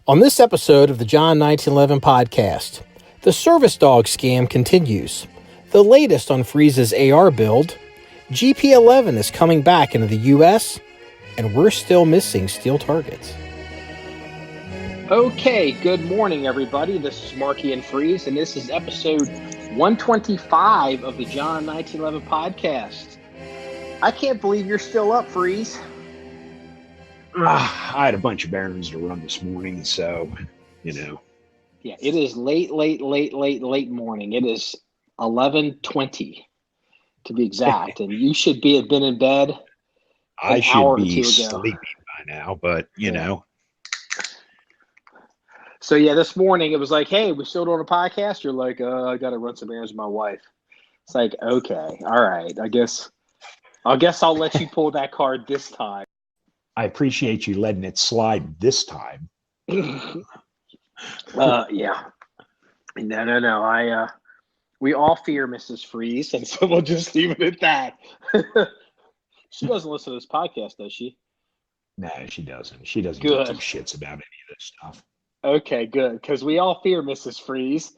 On this episode of the John1911 Podcast, the service dog scam continues. The latest on Freeze's AR build, GP11 is coming back into the U.S., and we're still missing steel targets. Okay, good morning, everybody. This is Marky and Freeze, and this is episode 125 of the John1911 Podcast. I can't believe you're still up, Freeze. I had a bunch of errands to run this morning, so, Yeah, it is late morning. It is 11:20 to be exact, and you should have been in bed I should be sleeping by now, but, So, yeah, this morning it was like, hey, we still doing a podcast? You're like, I got to run some errands with my wife. It's like, okay, all right, I guess I'll let you pull that card this time. I appreciate you letting it slide this time. Yeah. No. We all fear Mrs. Freeze, and so we'll just leave it at that. She doesn't listen to this podcast, does she? No, she doesn't. She doesn't Good. give two shits about any of this stuff. Okay, good, because we all fear Mrs. Freeze.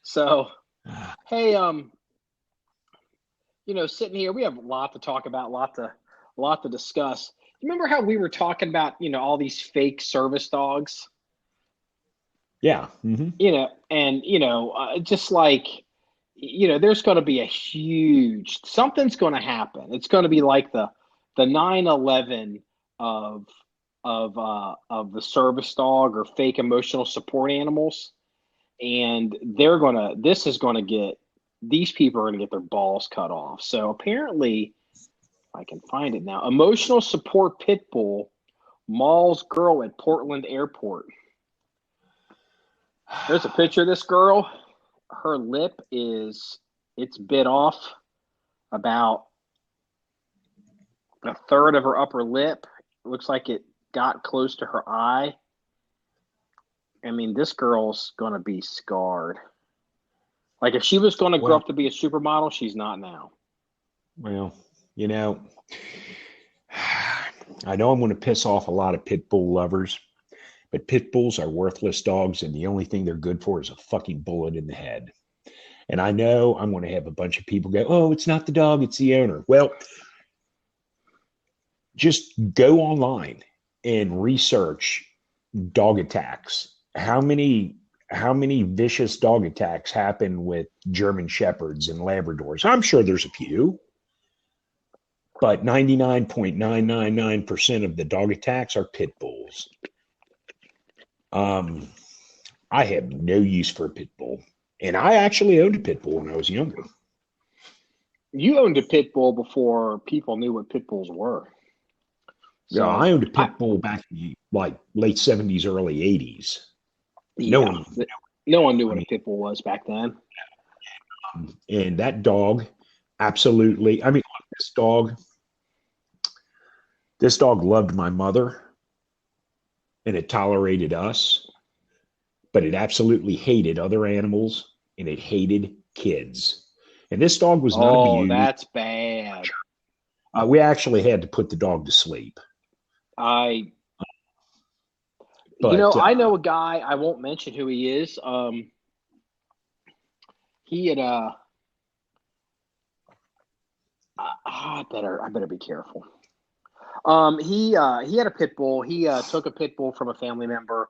So, hey, sitting here, we have a lot to talk about, a lot to discuss. You remember how we were talking about, all these fake service dogs? Yeah. Mm-hmm. Just like, there's going to be something's going to happen. It's going to be like the 9/11 of the service dog or fake emotional support animals. And these people are going to get their balls cut off. So apparently, I can find it now. Emotional support pit bull mauls girl at Portland airport. There's a picture of this girl. Her lip it's bit off about a third of her upper lip. It looks like it got close to her eye. I mean, this girl's going to be scarred. Like, if she was going to grow up to be a supermodel, she's not now. Well, I know I'm going to piss off a lot of pit bull lovers, but pit bulls are worthless dogs, and the only thing they're good for is a fucking bullet in the head. And I know I'm going to have a bunch of people go, oh, it's not the dog, it's the owner. Well, just go online and research dog attacks. How many vicious dog attacks happen with German Shepherds and Labradors? I'm sure there's a few, but 99.999% of the dog attacks are pit bulls. I have no use for a pit bull, and I actually owned a pit bull when I was younger. You owned a pit bull before people knew what pit bulls were. So, yeah, I owned a pit bull back in like late 70s, early 80s. No one knew what a pit bull was back then. And that dog, absolutely. I mean, this dog loved my mother, and it tolerated us, but it absolutely hated other animals, and it hated kids. And this dog was not abused. Oh, that's bad. We actually had to put the dog to sleep. I know a guy, I won't mention who he is. He had I better be careful. He had a pit bull. He took a pit bull from a family member.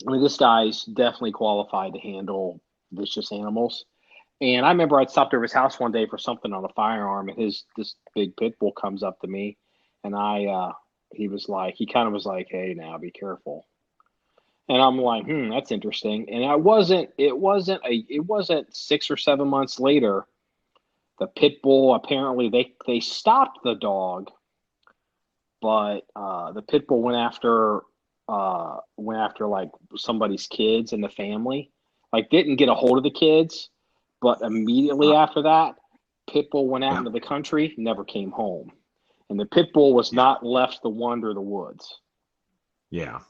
This guy's definitely qualified to handle vicious animals. And I remember I'd stopped over his house one day for something on a firearm, and this big pit bull comes up to me, and he kind of was like, hey, now be careful. And I'm like, that's interesting. And it wasn't 6 or 7 months later, the pit bull, apparently they stopped the dog, but the pit bull went after like somebody's kids in the family, like didn't get a hold of the kids, but immediately after that, pit bull went out into the country, never came home. And the pit bull was not left to wander the woods. Yeah.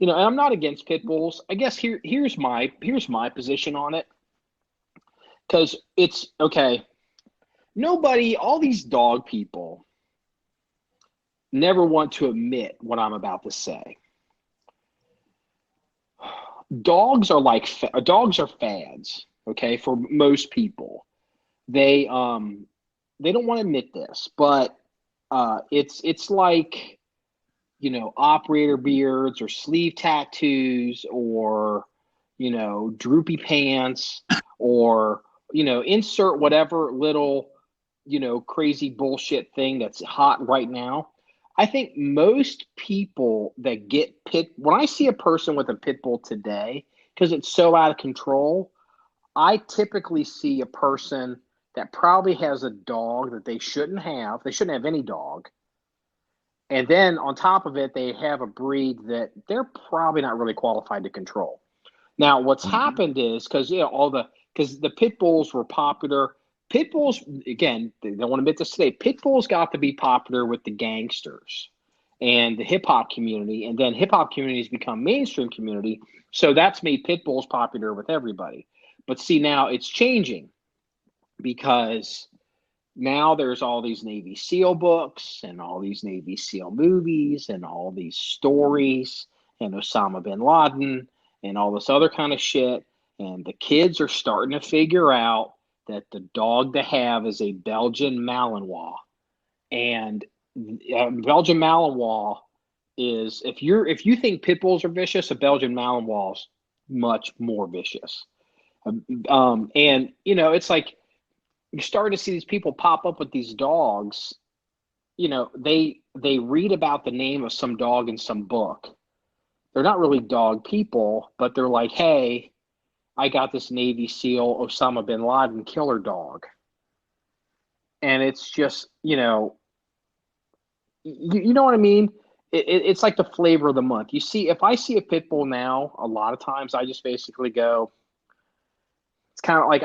And I'm not against pit bulls. I guess here's my position on it. Because it's okay. All these dog people, never want to admit what I'm about to say. Dogs are fads, okay, for most people. They don't want to admit this, but it's like, operator beards or sleeve tattoos or, droopy pants or, insert whatever little, crazy bullshit thing that's hot right now. I think most people that when I see a person with a pit bull today, because it's so out of control, I typically see a person that probably has a dog that they shouldn't have. They shouldn't have any dog. And then on top of it, they have a breed that they're probably not really qualified to control. Now, what's happened is because the pit bulls were popular. Pit bulls, again, they don't want to admit this today. Pit bulls got to be popular with the gangsters and the hip hop community, and then hip hop communities become mainstream community. So that's made pit bulls popular with everybody. But see, now it's changing because now there's all these Navy SEAL books and all these Navy SEAL movies and all these stories and Osama bin Laden and all this other kind of shit. And the kids are starting to figure out that the dog to have is a Belgian Malinois. And Belgian Malinois is, if you think pit bulls are vicious, a Belgian Malinois is much more vicious. And it's like you start to see these people pop up with these dogs. They read about the name of some dog in some book. They're not really dog people, but they're like, hey, I got this Navy SEAL Osama bin Laden killer dog. And it's just, you know what I mean? It's like the flavor of the month. You see, if I see a pit bull now, a lot of times I just basically go, it's kind of like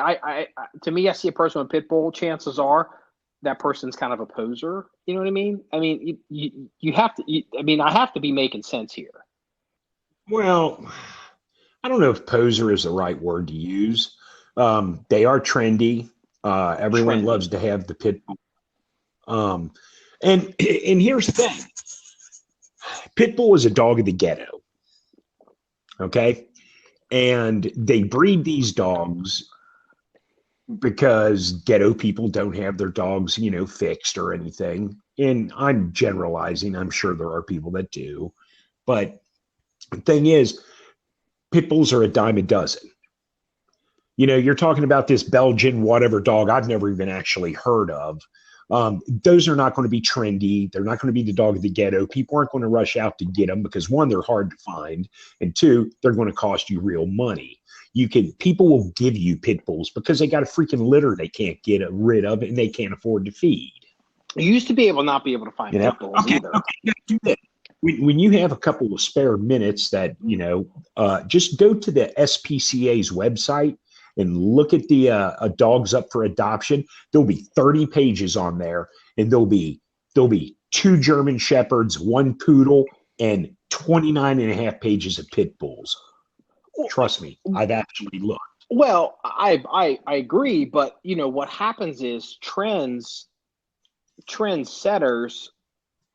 to me, I see a person with a pit bull, chances are that person's kind of a poser. You know what I mean? I mean, you have to, I have to be making sense here. Well, I don't know if poser is the right word to use. They are trendy. Everyone loves to have the pit bull. And here's the thing. Pit bull is a dog of the ghetto. Okay? And they breed these dogs because ghetto people don't have their dogs, fixed or anything. And I'm generalizing. I'm sure there are people that do. But the thing is, pit bulls are a dime a dozen. You're talking about this Belgian whatever dog I've never even actually heard of. Those are not going to be trendy. They're not going to be the dog of the ghetto. People aren't going to rush out to get them because, one, they're hard to find, and two, they're going to cost you real money. People will give you pit bulls because they got a freaking litter they can't get rid of and they can't afford to feed. You used to be able not be able to find pit bulls either. Okay. When you have a couple of spare minutes that, just go to the SPCA's website and look at the dogs up for adoption. There'll be 30 pages on there, and there'll be 2 German Shepherds, 1 poodle, and 29 and a half pages of pit bulls. Trust me, I've actually looked. Well, I agree, but what happens is trendsetters,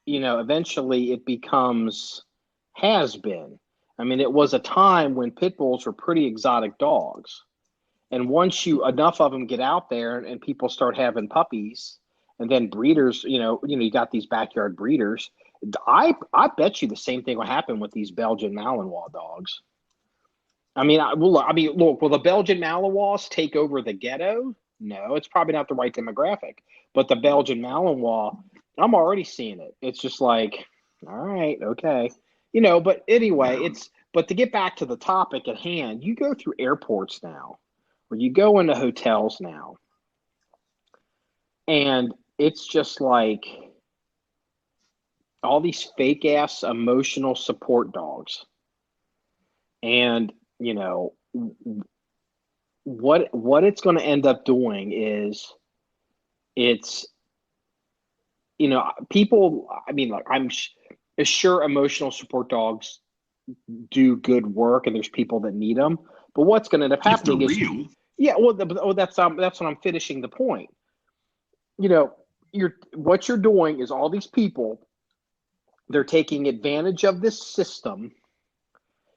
eventually it becomes has been. It was a time when pit bulls were pretty exotic dogs. And once enough of them get out there and people start having puppies, and then breeders, you got these backyard breeders. I bet you the same thing will happen with these Belgian Malinois dogs. Look, will the Belgian Malinois take over the ghetto? No, it's probably not the right demographic. But the Belgian Malinois, I'm already seeing it. It's just like, all right, okay. But anyway, but to get back to the topic at hand, you go through airports now, or you go into hotels now, and it's just like all these fake ass emotional support dogs. And, what it's going to end up doing is people, I'm sure emotional support dogs do good work and there's people that need them. But what's going to end up happening is, that's what I'm finishing the point. What you're doing is all these people they're taking advantage of this system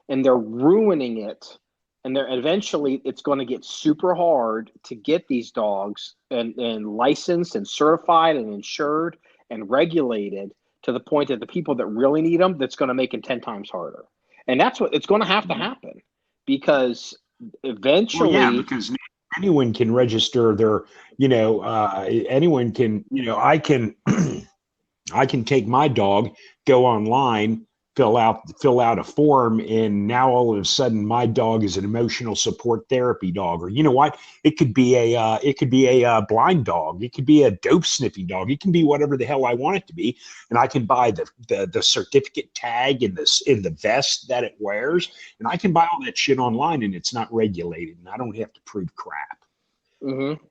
and they're ruining it. And they're eventually it's going to get super hard to get these dogs and licensed and certified and insured and regulated to the point that the people that really need them, that's going to make it 10 times harder. And that's what it's going to have to happen, because eventually, because anyone can register their, anyone can, I can, I can take my dog, go online, fill out a form, and now all of a sudden my dog is an emotional support therapy dog. Or you know what? It could be a blind dog. It could be a dope sniffing dog. It can be whatever the hell I want it to be, and I can buy the certificate tag in the vest that it wears, and I can buy all that shit online, and it's not regulated, and I don't have to prove crap. Mm-hmm.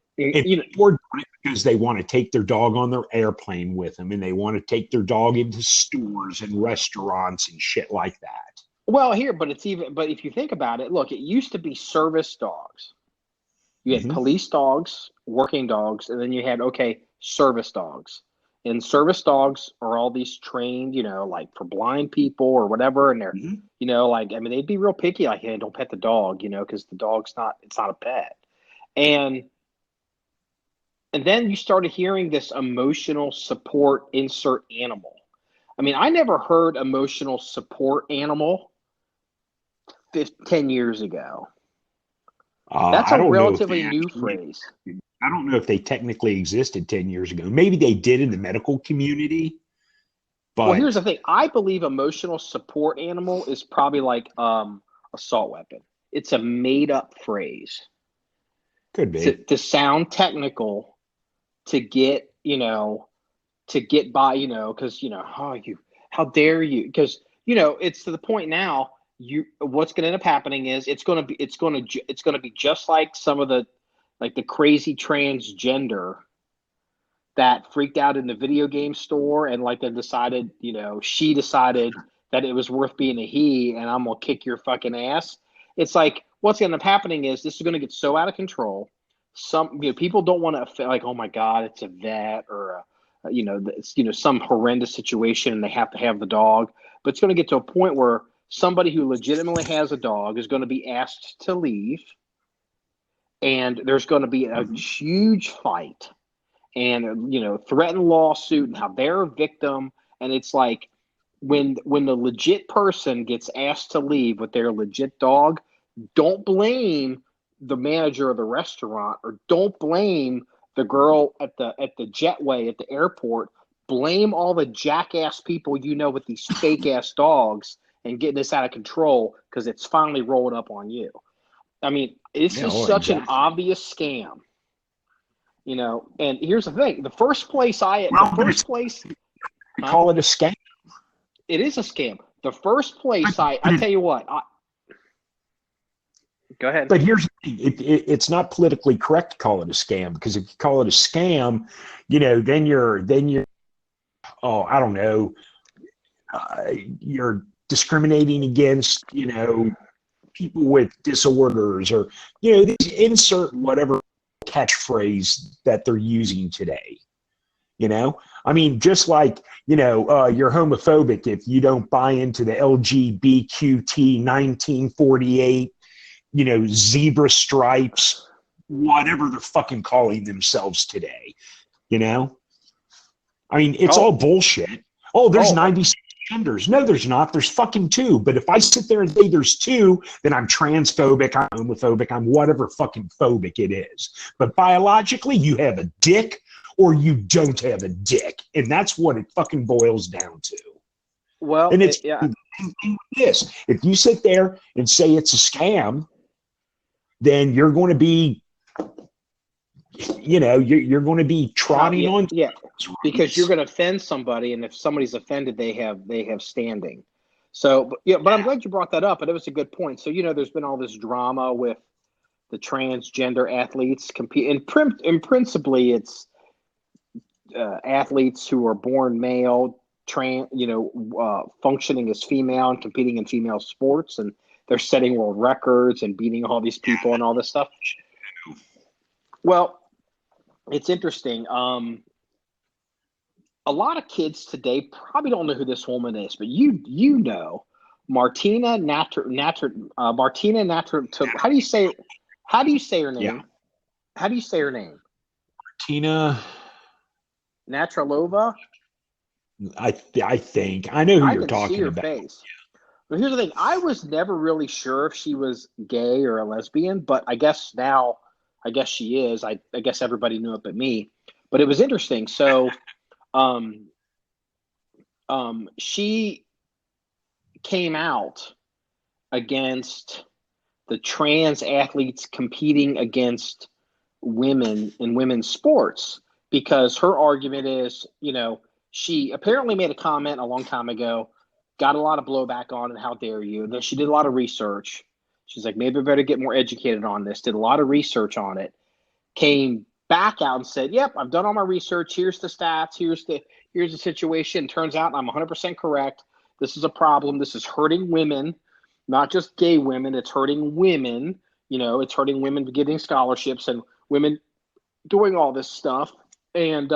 Or because they want to take their dog on their airplane with them, and they want to take their dog into stores and restaurants and shit like that. Well, but if you think about it, look, it used to be service dogs. You had police dogs, working dogs, and then you had, service dogs. And service dogs are all these trained, like for blind people or whatever. And they're, they'd be real picky, like, hey, don't pet the dog, because the dog's it's not a pet. And then you started hearing this emotional support insert animal. I mean, I never heard emotional support animal 10 years ago. That's a relatively new phrase. I don't know if they technically existed 10 years ago. Maybe they did in the medical community. But well, here's the thing. I believe emotional support animal is probably like assault weapon. It's a made-up phrase. Could be. To sound technical, to get by, because, how dare you? Because, it's to the point now, what's going to end up happening is it's going to be just like some of the crazy transgender that freaked out in the video game store and then decided, she decided that it was worth being a he, and I'm going to kick your fucking ass. It's like, what's going to end up happening is this is going to get so out of control. Some people don't want to like, oh my God, it's a vet or some horrendous situation and they have to have the dog. But it's going to get to a point where somebody who legitimately has a dog is going to be asked to leave, and there's going to be a huge fight and threatened lawsuit and how they're a victim. And it's like when the legit person gets asked to leave with their legit dog, don't blame the manager of the restaurant, or don't blame the girl at the jetway at the airport. Blame all the jackass people with these fake ass dogs and getting this out of control, because it's finally rolling up on you. I mean, this is such an obvious scam. And here's the thing: the first place call it a scam. It is a scam. The first place I tell you what. Go ahead. But here's the thing. It's not politically correct to call it a scam, because if you call it a scam, then you're I don't know, you're discriminating against, people with disorders, or, insert whatever catchphrase that they're using today. I mean, just like, you're homophobic if you don't buy into the LGBTQ 1948, zebra stripes, whatever they're fucking calling themselves today, I mean, it's all bullshit. Oh, there's 96 genders. No, there's not. There's fucking 2. But if I sit there and say there's 2, then I'm transphobic, I'm homophobic, I'm whatever fucking phobic it is. But biologically, you have a dick or you don't have a dick. And that's what it fucking boils down to. Well, and it's this. If you sit there and say it's a scam, then you're going to be, you're going to be trotting on. Yeah, because you're going to offend somebody, and if somebody's offended, they have standing. So, but I'm glad you brought that up, and it was a good point. So, there's been all this drama with the transgender athletes compete, and principally it's athletes who are born male, functioning as female and competing in female sports, and they're setting world records and beating all these people and all this stuff. Well, it's interesting. a lot of kids today probably don't know who this woman is, but you know Martina Martina how do you say her name? Yeah. How do you say her name? Tina Navratilova? I think I know who I you're can see talking her about. face. But here's the thing, I was never really sure if she was gay or a lesbian, but I guess she is. I guess everybody knew it but me. But it was interesting. So um she came out against the trans athletes competing against women in women's sports because her argument is, she apparently made a comment a long time ago, got a lot of blowback on it, how dare you? And then she did a lot of research. She's like, maybe I better get more educated on this, did a lot of research on it, came back out and said, yep, I've done all my research. Here's the stats. Here's the situation. Turns out I'm 100% correct. This is a problem. This is hurting women, not just gay women. It's hurting women. It's hurting women getting scholarships and women doing all this stuff. And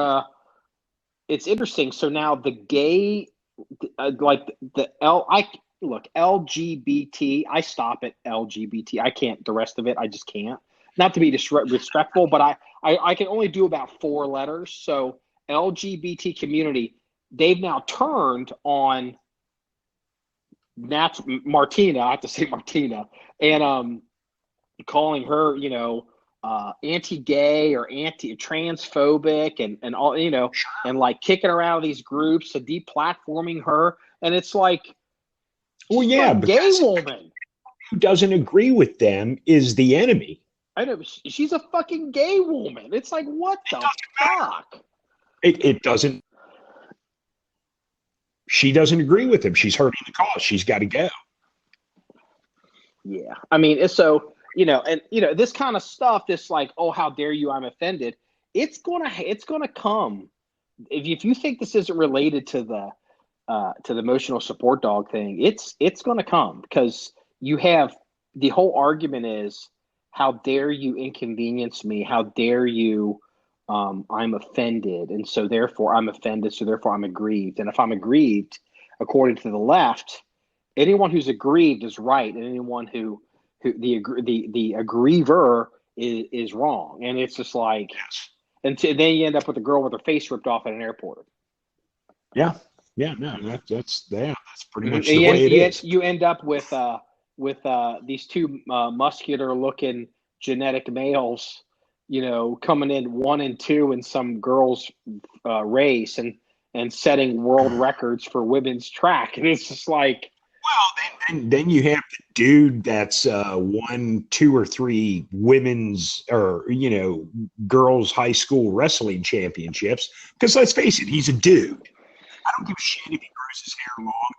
it's interesting. So now the gay, LGBT, I stop at LGBT. I can't, the rest of it, I just can't. Not to be disrespectful, but I can only do about 4 letters. So LGBT community, they've now turned on Martina. I have to say Martina, and calling her, anti-gay or anti-transphobic, and all, and like kicking her out of these groups and deplatforming her. And it's like, well, yeah, gay woman who doesn't agree with them is the enemy. I know, she's a fucking gay woman. It's like, what the fuck? It doesn't. She doesn't agree with him. She's hurting the cause. She's got to go. Yeah, I mean, it's so, this kind of stuff. This like, oh, how dare you? I'm offended. It's gonna come. If you think this isn't related to the emotional support dog thing, it's gonna come, because you have the whole argument is, how dare you inconvenience me? How dare you? I'm offended, and so therefore I'm offended. So therefore I'm aggrieved. And if I'm aggrieved, according to the left, anyone who's aggrieved is right, and anyone who the aggriever is wrong. And it's just like, yes. And then you end up with a girl with her face ripped off at an airport. Yeah, no, that's pretty much the way it is. You end up with these two muscular-looking genetic males, coming in 1 and 2 in some girls' race and setting world records for women's track, and it's just like, well, then you have the dude that's won 2 or 3 women's or girls' high school wrestling championships. Because let's face it, he's a dude. I don't give a shit if he grows his hair long,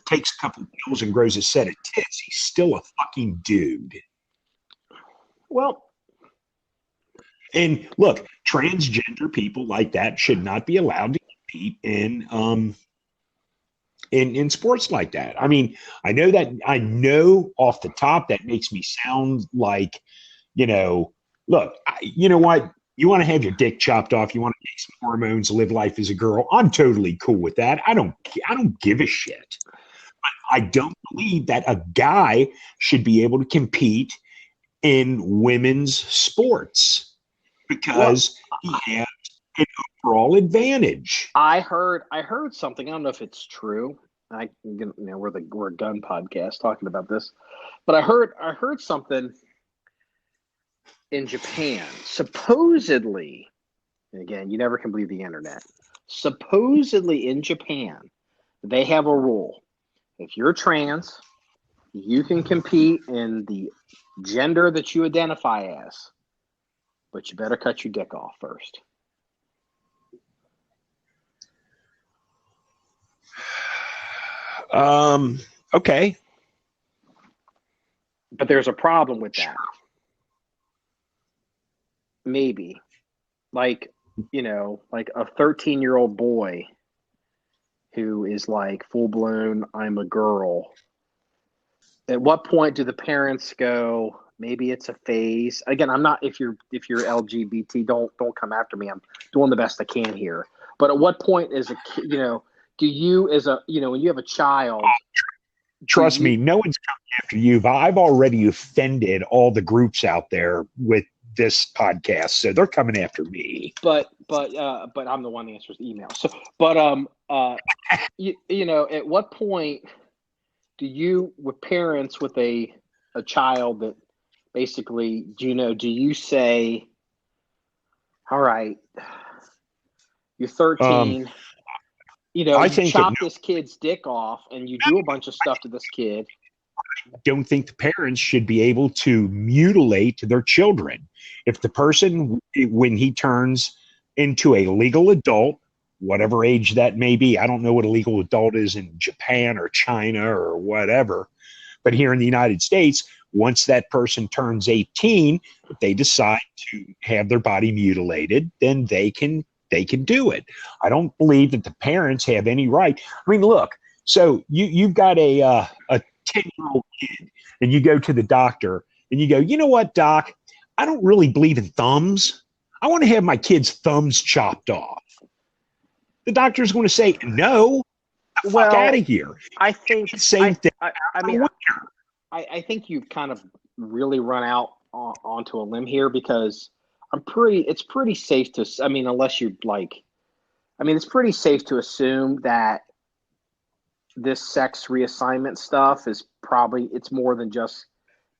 takes a couple of pills and grows a set of tits. He's still a fucking dude. Well, and look, transgender people like that should not be allowed to compete in sports like that. I mean, I know off the top that makes me sound like, look, you know what? You want to have your dick chopped off. You want to take some hormones, live life as a girl. I'm totally cool with that. I don't give a shit. But I don't believe that a guy should be able to compete in women's sports because he has an overall advantage. I heard something. I don't know if it's true. We're a gun podcast talking about this, but I heard something. In Japan, supposedly, and again, you never can believe the internet, supposedly in Japan, they have a rule. If you're trans, you can compete in the gender that you identify as, but you better cut your dick off first. Okay. But there's a problem with that. Maybe like a 13-year-old boy who is like full blown, I'm a girl. At what point do the parents go, maybe it's a phase? Again, I'm not, if you're LGBT, don't come after me. I'm doing the best I can here. But at what point is do you as a, when you have a child, trust me, no one's coming after you. I've already offended all the groups out there with this podcast, so they're coming after me. But I'm the one that answers the email. So, at what point do you, with parents with a child that basically, do you say, all right, you're 13, I think chop this kid's dick off and you do a bunch of stuff to this kid. I don't think the parents should be able to mutilate their children. If the person, when he turns into a legal adult, whatever age that may be, I don't know what a legal adult is in Japan or China or whatever, but here in the United States, once that person turns 18, if they decide to have their body mutilated, then they can do it. I don't believe that the parents have any right. I mean, look, so you've got a 10-year-old kid and you go to the doctor and you go, you know what, doc, I don't really believe in thumbs. I want to have my kid's thumbs chopped off. The doctor's going to say, no, fuck out of here. I think same thing. I think you've kind of really run out onto a limb here, because it's pretty safe to, unless you it's pretty safe to assume that this sex reassignment stuff is probably, it's more than just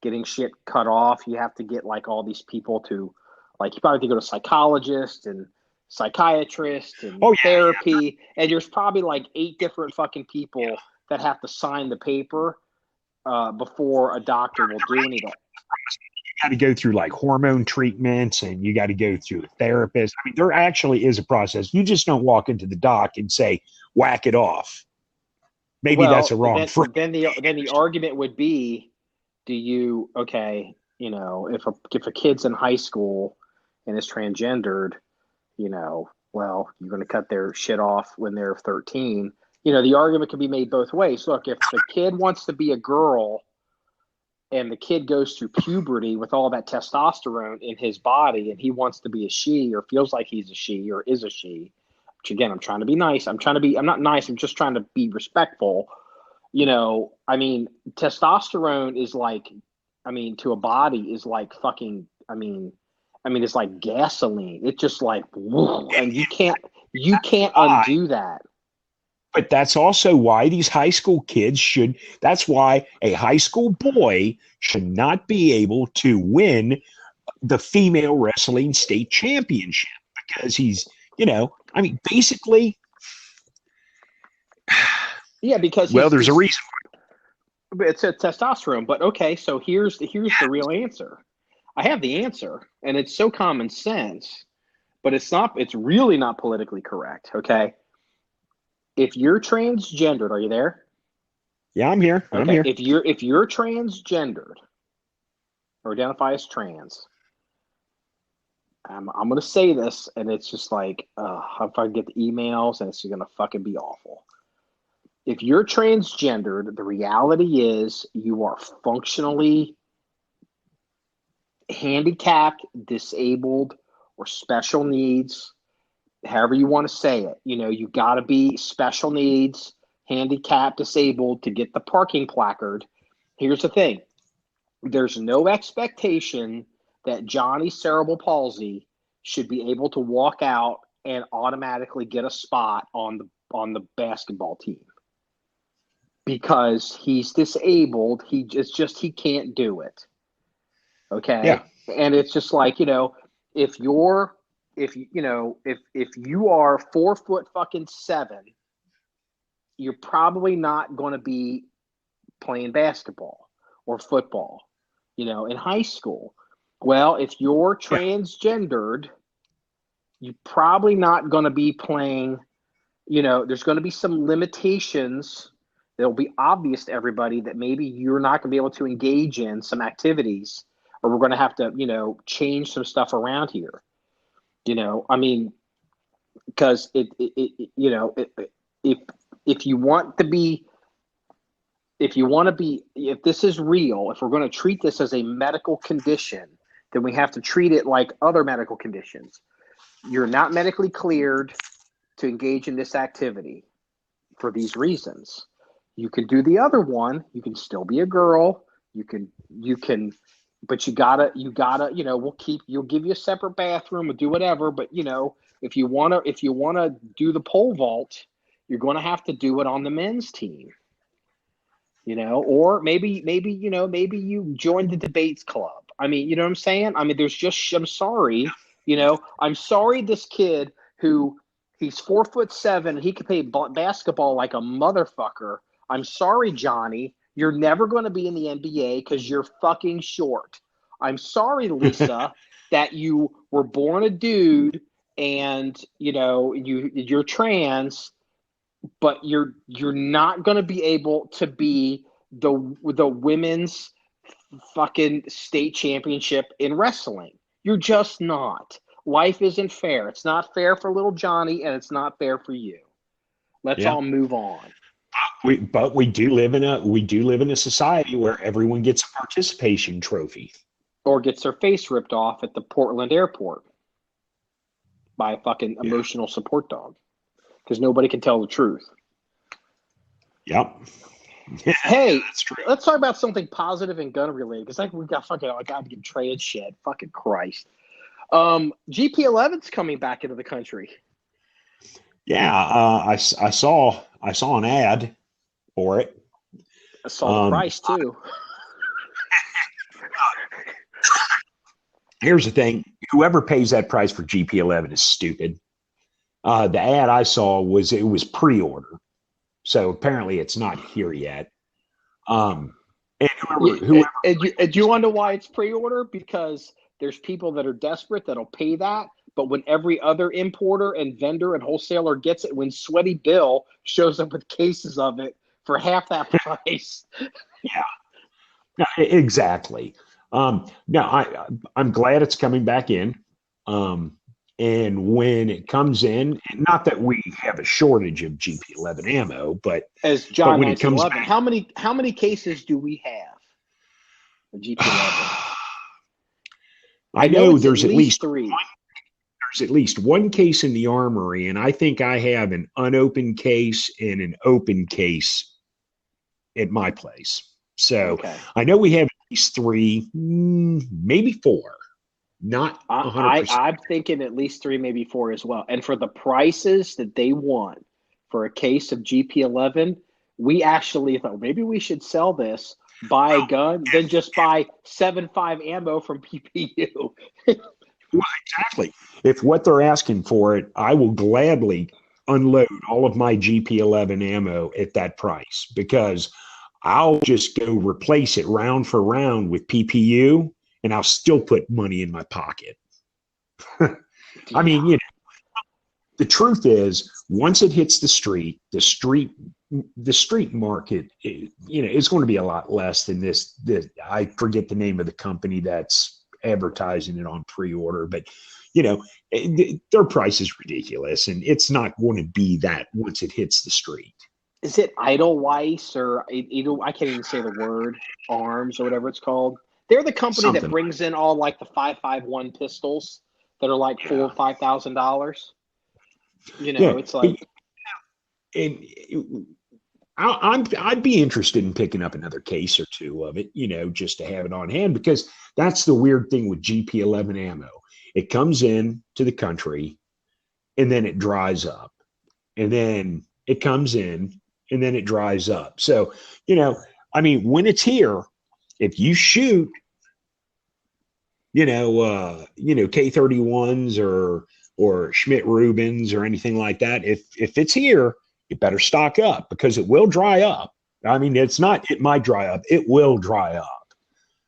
getting shit cut off. You have to get all these people to, you probably have to go to psychologists and psychiatrists and therapy. And there's probably 8 different fucking people that have to sign the paper before a doctor will do anything. You got to go through hormone treatments and you got to go through a therapist. I mean, there actually is a process. You just don't walk into the doc and say, whack it off. Maybe that's a wrong phrase. Then the argument would be, if a kid's in high school and is transgendered, well, you're going to cut their shit off when they're 13. The argument can be made both ways. Look, if the kid wants to be a girl and the kid goes through puberty with all that testosterone in his body and he wants to be a she, or feels like he's a she or is a she, which again, I'm trying to be nice. I'm not nice. I'm just trying to be respectful. Testosterone is to a body is fucking, it's like gasoline. It's just woo, and you can't undo that. But that's also why these high school kids that's why a high school boy should not be able to win the female wrestling state championship, because he's, basically. Yeah, because there's a reason. It's a testosterone. But okay, so here's the real answer. I have the answer, and it's so common sense, but it's really not politically correct. Okay. If you're transgendered, are you there? Yeah, I'm here. I'm here. If you're transgendered or identify as trans, I'm going to say this, and it's just if I get the emails, and it's going to fucking be awful. If you're transgendered, the reality is you are functionally handicapped, disabled, or special needs. However you want to say it, you got to be special needs, handicapped, disabled to get the parking placard. Here's the thing. There's no expectation that Johnny cerebral palsy should be able to walk out and automatically get a spot on the basketball team, because he's disabled. He can't do it. Okay. Yeah. And it's just if you are 4'7", you're probably not going to be playing basketball or football, in high school. Well, if you're transgendered, you're probably not going to be playing, there's going to be some limitations that'll be obvious to everybody that maybe you're not going to be able to engage in some activities, or we're going to have to, change some stuff around here. Because if this is real, if we're going to treat this as a medical condition, then we have to treat it like other medical conditions. You're not medically cleared. to engage in this activity for these reasons. You can do the other one. You can still be a girl. You can, but you gotta, you'll give you a separate bathroom or do whatever. But if you wanna do the pole vault, you're going to have to do it on the men's team. Or maybe you join the debates club. I mean, you know what I'm saying? I mean, I'm sorry, I'm sorry this kid who he's 4'7", he can play basketball like a motherfucker. I'm sorry, Johnny, you're never going to be in the NBA because you're fucking short. I'm sorry, Lisa, that you were born a dude and you're trans, but you're not going to be able to be the women's fucking state championship in wrestling. You're just not. Life isn't fair. It's not fair for little Johnny, and it's not fair for you. Let's all move on. But we do live in a society where everyone gets a participation trophy, or gets their face ripped off at the Portland airport by a fucking emotional support dog, because nobody can tell the truth. Yep. Hey, that's true. Let's talk about something positive and gun related, because we got fucking goddamn trade shit. Fucking Christ. GP11's coming back into the country. Yeah, I saw an ad for it. I saw the price too. Here's the thing: whoever pays that price for GP11 is stupid. The ad I saw was pre-order, so apparently it's not here yet. And whoever do you wonder why it's pre-order? Because there's people that are desperate that'll pay that. But when every other importer and vendor and wholesaler gets it, when Sweaty Bill shows up with cases of it for half that price. Yeah, no, exactly. I'm glad it's coming back in. And when it comes in, not that we have a shortage of GP11 ammo, but as John1911, how many cases do we have of GP11? I know there's at least 3. There's at least one case in the armory, and I think I have an unopened case and an open case at my place. So I know we have at least 3, maybe 4. Not 100%. I'm thinking at least 3, maybe 4 as well. And for the prices that they want for a case of GP11, we actually thought maybe we should sell this, buy a gun, then just buy 7.5 ammo from PPU. Well, exactly. If what they're asking for it, I will gladly unload all of my GP11 ammo at that price, because I'll just go replace it round for round with PPU, and I'll still put money in my pocket. I mean, the truth is, once it hits the street market, is going to be a lot less than this. I forget the name of the company that's advertising it on pre-order, but their price is ridiculous, and it's not going to be that once it hits the street. Is it Edelweiss or I can't even say the word, Arms or whatever it's called? They're the company that brings in all like the 5.51 pistols that are like $4,000 or $5,000. It's like, and I'd be interested in picking up another case or 2 of it, just to have it on hand, because that's the weird thing with GP11 ammo. It comes in to the country, and then it dries up, and then it comes in, and then it dries up. So, when it's here, if you shoot, K31s or Schmidt-Rubens or anything like that, if it's here, you better stock up, because it will dry up. I mean, it might dry up. It will dry up.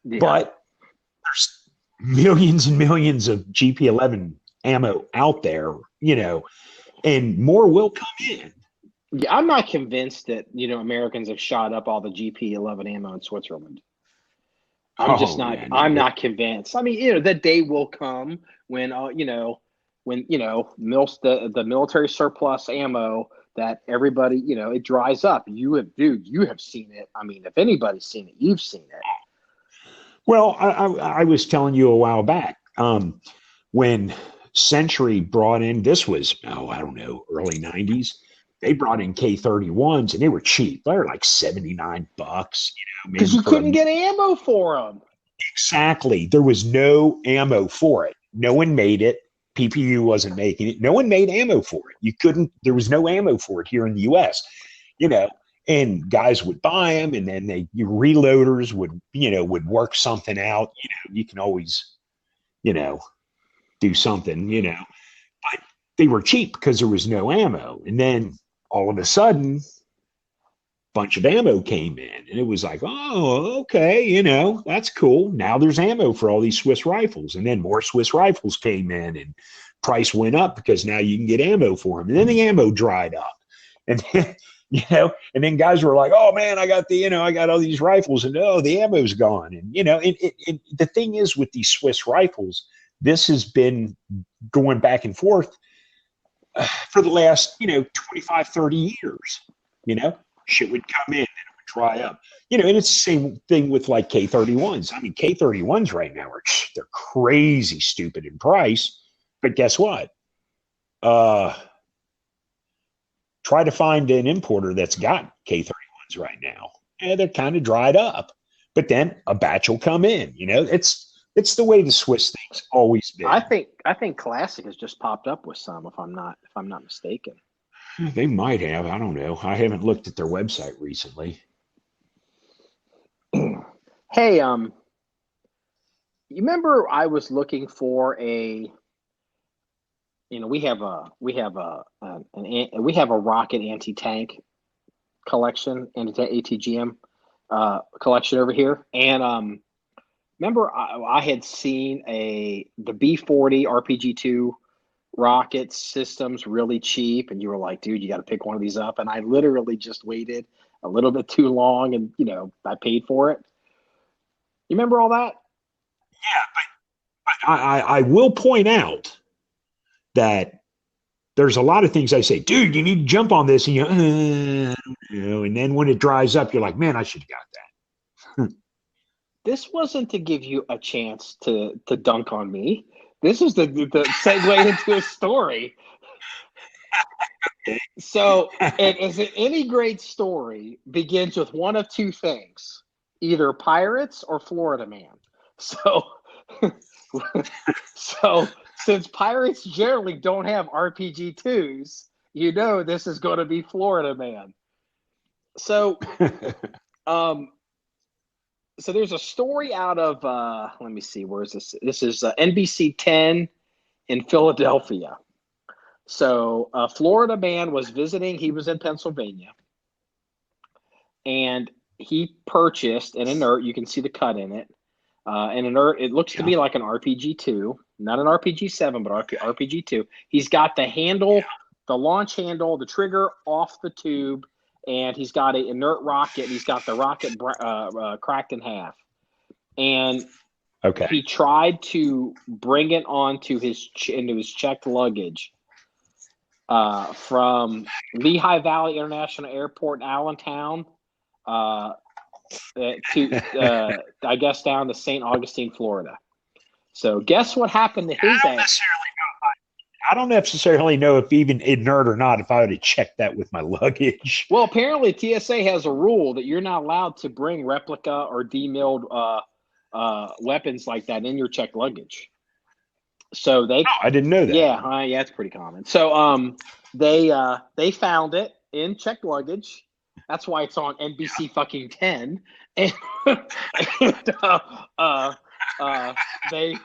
Yeah. But there's millions and millions of GP11 ammo out there, and more will come in. Yeah, I'm not convinced that, Americans have shot up all the GP11 ammo in Switzerland. I'm not convinced. I mean, the day will come when, the military surplus ammo that everybody, it dries up. You have seen it. I mean, if anybody's seen it, you've seen it. Well, I was telling you a while back, when Century brought in, this was, I don't know, early 90s. They brought in K31s and they were cheap. They were like $79, because you couldn't get ammo for them. Exactly. There was no ammo for it. No one made it. PPU wasn't making it. No one made ammo for it. You couldn't, there was no ammo for it here in the US, and guys would buy them, and then your reloaders would work something out. You can always, do something, but they were cheap because there was no ammo. And then all of a sudden, a bunch of ammo came in, and it was like, oh, okay, that's cool. Now there's ammo for all these Swiss rifles. And then more Swiss rifles came in, and price went up because now you can get ammo for them. And then the ammo dried up. And then, and then guys were like, oh man, I got all these rifles, and the ammo's gone. And, and the thing is with these Swiss rifles, this has been going back and forth for the last, 25, 30 years. Shit would come in and it would dry up. And it's the same thing with like K31s. I mean, K31s right now they're crazy stupid in price. But guess what? Try to find an importer that's got K31s right now. And they're kind of dried up. But then a batch will come in. It's the way the Swiss thing's always been. I think Classic has just popped up with some, if I'm not mistaken. They might have. I don't know. I haven't looked at their website recently. Hey, you remember I was looking for we have a rocket anti-tank collection, ATGM collection over here, and remember I had seen the B40 RPG-2 rocket systems really cheap, and you were like, dude, you got to pick one of these up. And I literally just waited a little bit too long, and I paid for it. You remember all that? Yeah, but I will point out that there's a lot of things I say, dude, you need to jump on this, and and then when it dries up, you're like, man, I should have got that. This wasn't to give you a chance to dunk on me. This is the segue into a story. So, any great story begins with one of two things: either pirates or Florida man. So since pirates generally don't have RPG-2s, this is going to be Florida man. So, so there's a story out of, let me see, where is this? This is NBC 10 in Philadelphia. So a Florida man was visiting. He was in Pennsylvania. And he purchased an inert. You can see the cut in it. An inert, it looks to be like an RPG-2. Not an RPG-7, but RPG-2. He's got the handle, the launch handle, the trigger off the tube. And he's got an inert rocket. And he's got the rocket cracked in half. And he tried to bring it onto into his checked luggage from Lehigh Valley International Airport in Allentown to, I guess, down to St. Augustine, Florida. So guess what happened to his ass? I don't necessarily know if even inert or not, if I would have checked that with my luggage. Well, apparently TSA has a rule that you're not allowed to bring replica or demilled weapons like that in your checked luggage. So I didn't know that. Yeah, it's pretty common. So they found it in checked luggage. That's why it's on NBC fucking 10. And they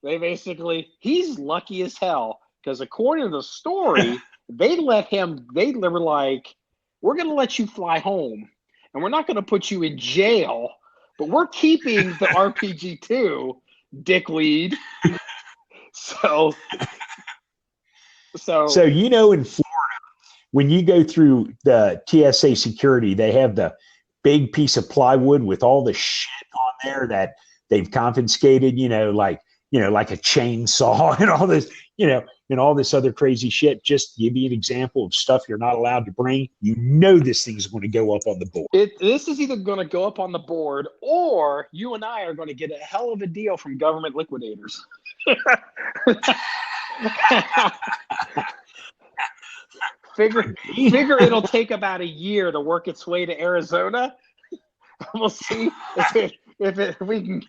basically, he's lucky as hell because according to the story, they were like, we're going to let you fly home and we're not going to put you in jail, but we're keeping the RPG-2, dickweed. So in Florida, when you go through the TSA security, they have the big piece of plywood with all the shit on there that they've confiscated, like a chainsaw and all this, and all this other crazy shit. Just to give you an example of stuff you're not allowed to bring. This thing's going to go up on the board. This is either going to go up on the board or you and I are going to get a hell of a deal from government liquidators. Figure it'll take about a year to work its way to Arizona. We'll see if we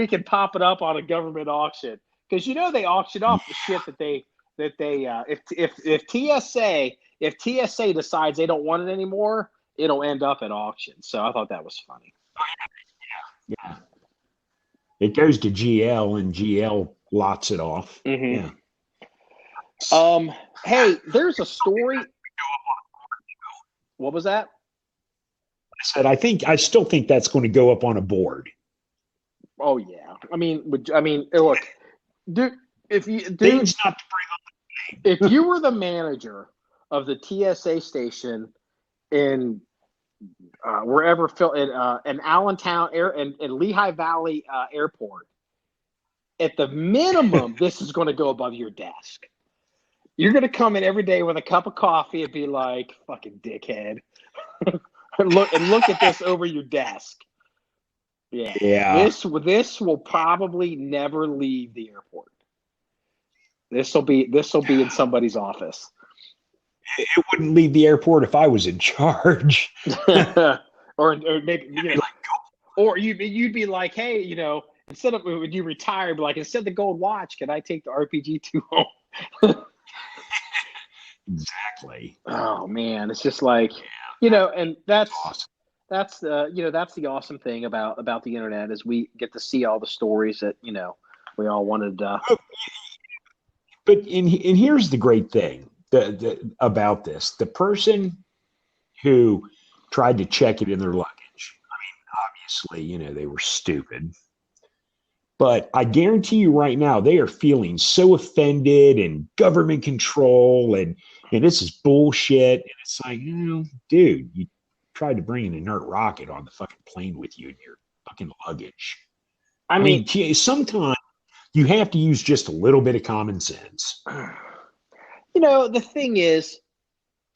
can pop it up on a government auction, because they auction off the shit that they if TSA decides they don't want it anymore, it'll end up at auction. So I thought that was funny. Yeah. It goes to GL and GL lots it off. Mm-hmm. Yeah. Hey, there's a story. What was that? I said, I still think that's going to go up on a board. Oh yeah. I mean, look, dude, if you were the manager of the TSA station in wherever in Allentown in Lehigh Valley Airport, at the minimum, this is going to go above your desk. You're going to come in every day with a cup of coffee and be like, "Fucking dickhead." And look at this over your desk. Yeah. This will probably never leave the airport. This will be in somebody's office. It wouldn't leave the airport if I was in charge. or maybe or you'd be like, hey, instead of when you retire, be like, instead of the gold watch, can I take the RPG-2 home? Exactly. Oh man, it's just like. And that's awesome. That's the awesome thing about the internet, is we get to see all the stories that we all wanted. But here's the great thing about this: the person who tried to check it in their luggage. I mean, obviously, they were stupid. But I guarantee you right now, they are feeling so offended and government control and this is bullshit. And it's like, dude, you tried to bring an inert rocket on the fucking plane with you in your fucking luggage. I mean, sometimes you have to use just a little bit of common sense. The thing is,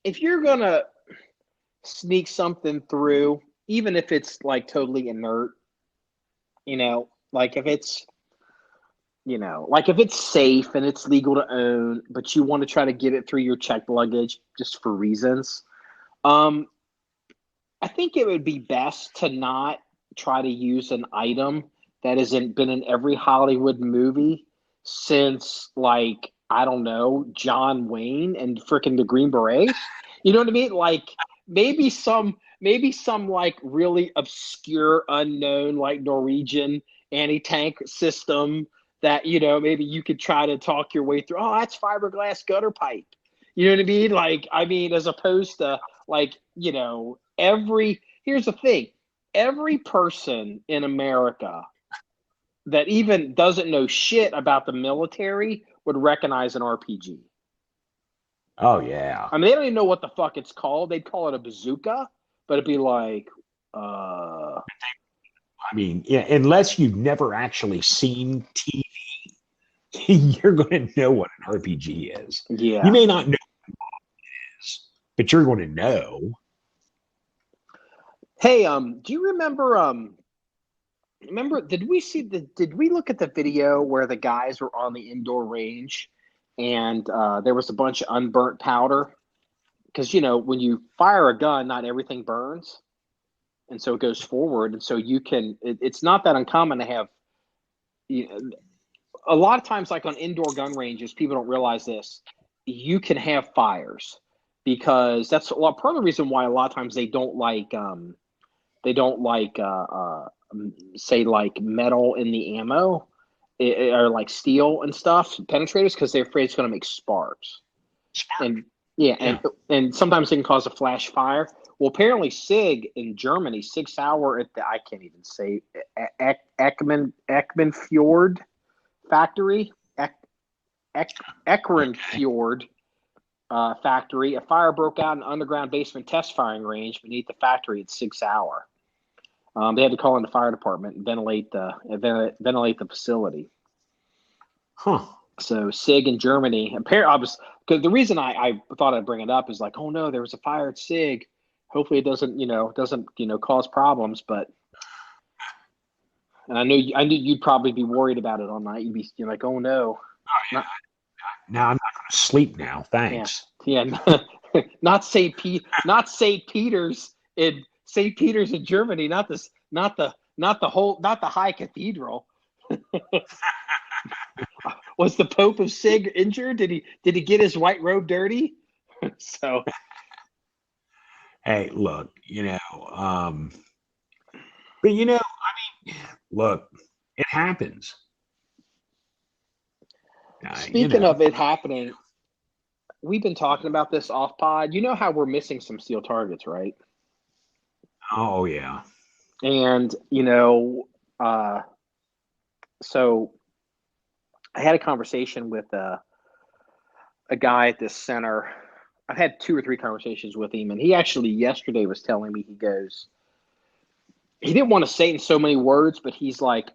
if you're going to sneak something through, even if it's like totally inert, like if it's safe and it's legal to own, but you want to try to get it through your checked luggage just for reasons, I think it would be best to not try to use an item that hasn't been in every Hollywood movie since, like, I don't know, John Wayne and frickin' the Green Beret. You know what I mean? Like maybe some like really obscure, unknown, like Norwegian anti-tank system that, maybe you could try to talk your way through. Oh, that's fiberglass gutter pipe. You know what I mean? As opposed to here's the thing. Every person in America that even doesn't know shit about the military would recognize an RPG. Oh, yeah. I mean, they don't even know what the fuck it's called. They'd call it a bazooka, but it'd be like, I mean, yeah, unless you've never actually seen TV, you're going to know what an RPG is. Yeah. You may not know what it is, but you're going to know. Hey, do you remember, did we look at the video where the guys were on the indoor range and there was a bunch of unburnt powder? Because, when you fire a gun, not everything burns. And so it goes forward. And so it's not that uncommon to have, a lot of times, like on indoor gun ranges, people don't realize this. You can have fires because that's part of the reason why a lot of times they don't like say like metal in the ammo or like steel and stuff, penetrators, because they're afraid it's going to make sparks. And and sometimes it can cause a flash fire. Well, apparently SIG in Germany, SIG Sauer at the, I can't even say, Ekman Fjord factory, Ekren Fjord factory, a fire broke out in an underground basement test firing range beneath the factory at SIG Sauer. They had to call in the fire department and ventilate the facility. Huh. So SIG in Germany, apparently, because the reason I thought I'd bring it up is like, oh no, there was a fire at SIG. Hopefully it doesn't cause problems. And I knew you'd probably be worried about it all night. You're like, oh no. Oh, yeah. Now I'm not going to sleep now. Thanks. Yeah. Not St. Peter's in St. Peter's in Germany. Not the high cathedral. Was the Pope of SIG injured? Did he get his white robe dirty? So, hey, look, but look, it happens. Speaking of it happening, we've been talking about this off pod. You know how we're missing some steel targets, right? Oh yeah. And so I had a conversation with a guy at this center. I've had 2 or 3 conversations with him, and he actually yesterday was telling me, he didn't want to say it in so many words, but he's like,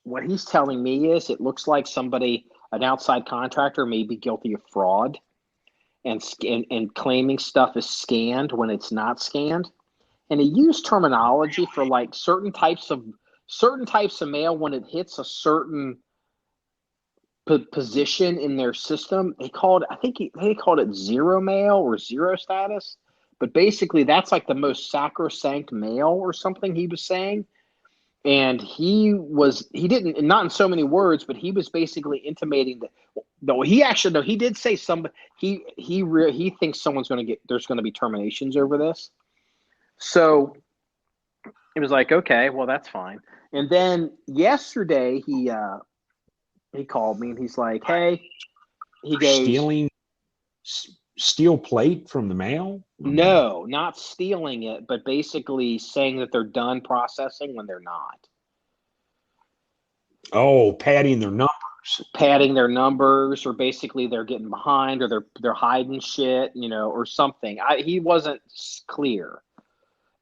what he's telling me is it looks like an outside contractor may be guilty of fraud and claiming stuff is scanned when it's not scanned. And he used terminology for like certain types of mail when it hits a certain position in their system. They called it zero mail or zero status, but basically that's like the most sacrosanct mail or something he was saying. And he didn't, not in so many words, but he was basically intimating that, he did say he thinks there's going to be terminations over this. So it was like, okay, well, that's fine. And then yesterday he called me and he's like, hey, he goes, stealing steel plate from the mail? No, not stealing it, but basically saying that they're done processing when they're not. Oh, padding their numbers, or basically they're getting behind, or they're hiding shit, or something. He wasn't clear.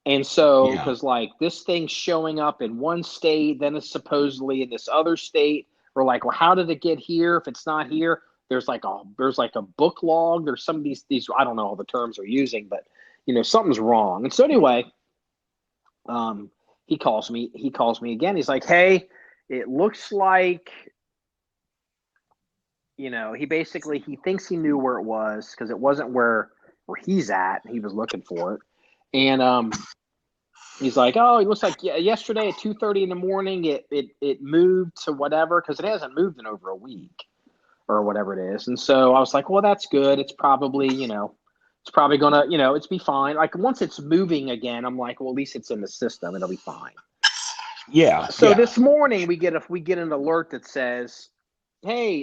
And so, because like this thing's showing up in one state, then it's supposedly in this other state. We're like, well, how did it get here? If it's not here, there's like a book log. There's some of these I don't know all the terms they're using, but something's wrong. And so anyway, he calls me again. He's like, hey, it looks like, he thinks he knew where it was because it wasn't where he's at. He was looking for it. And he's like, oh, it looks like yesterday at 2:30 in the morning, it moved to whatever, because it hasn't moved in over a week or whatever it is. And so I was like, well, that's good. It's probably, it's probably going to, it's be fine. Like once it's moving again, I'm like, well, at least it's in the system. It'll be fine. Yeah. So this morning we get an alert that says, hey,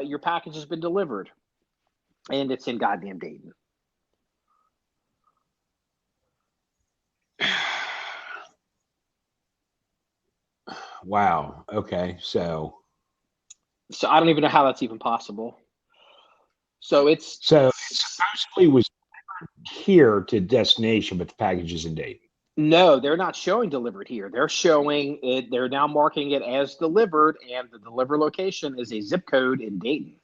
your package has been delivered, and it's in goddamn Dayton. Wow. Okay. So I don't even know how that's even possible. So it supposedly was here to destination, but the package is in Dayton. No, they're not showing delivered here. They're showing it. They're now marking it as delivered, and the deliver location is a zip code in Dayton.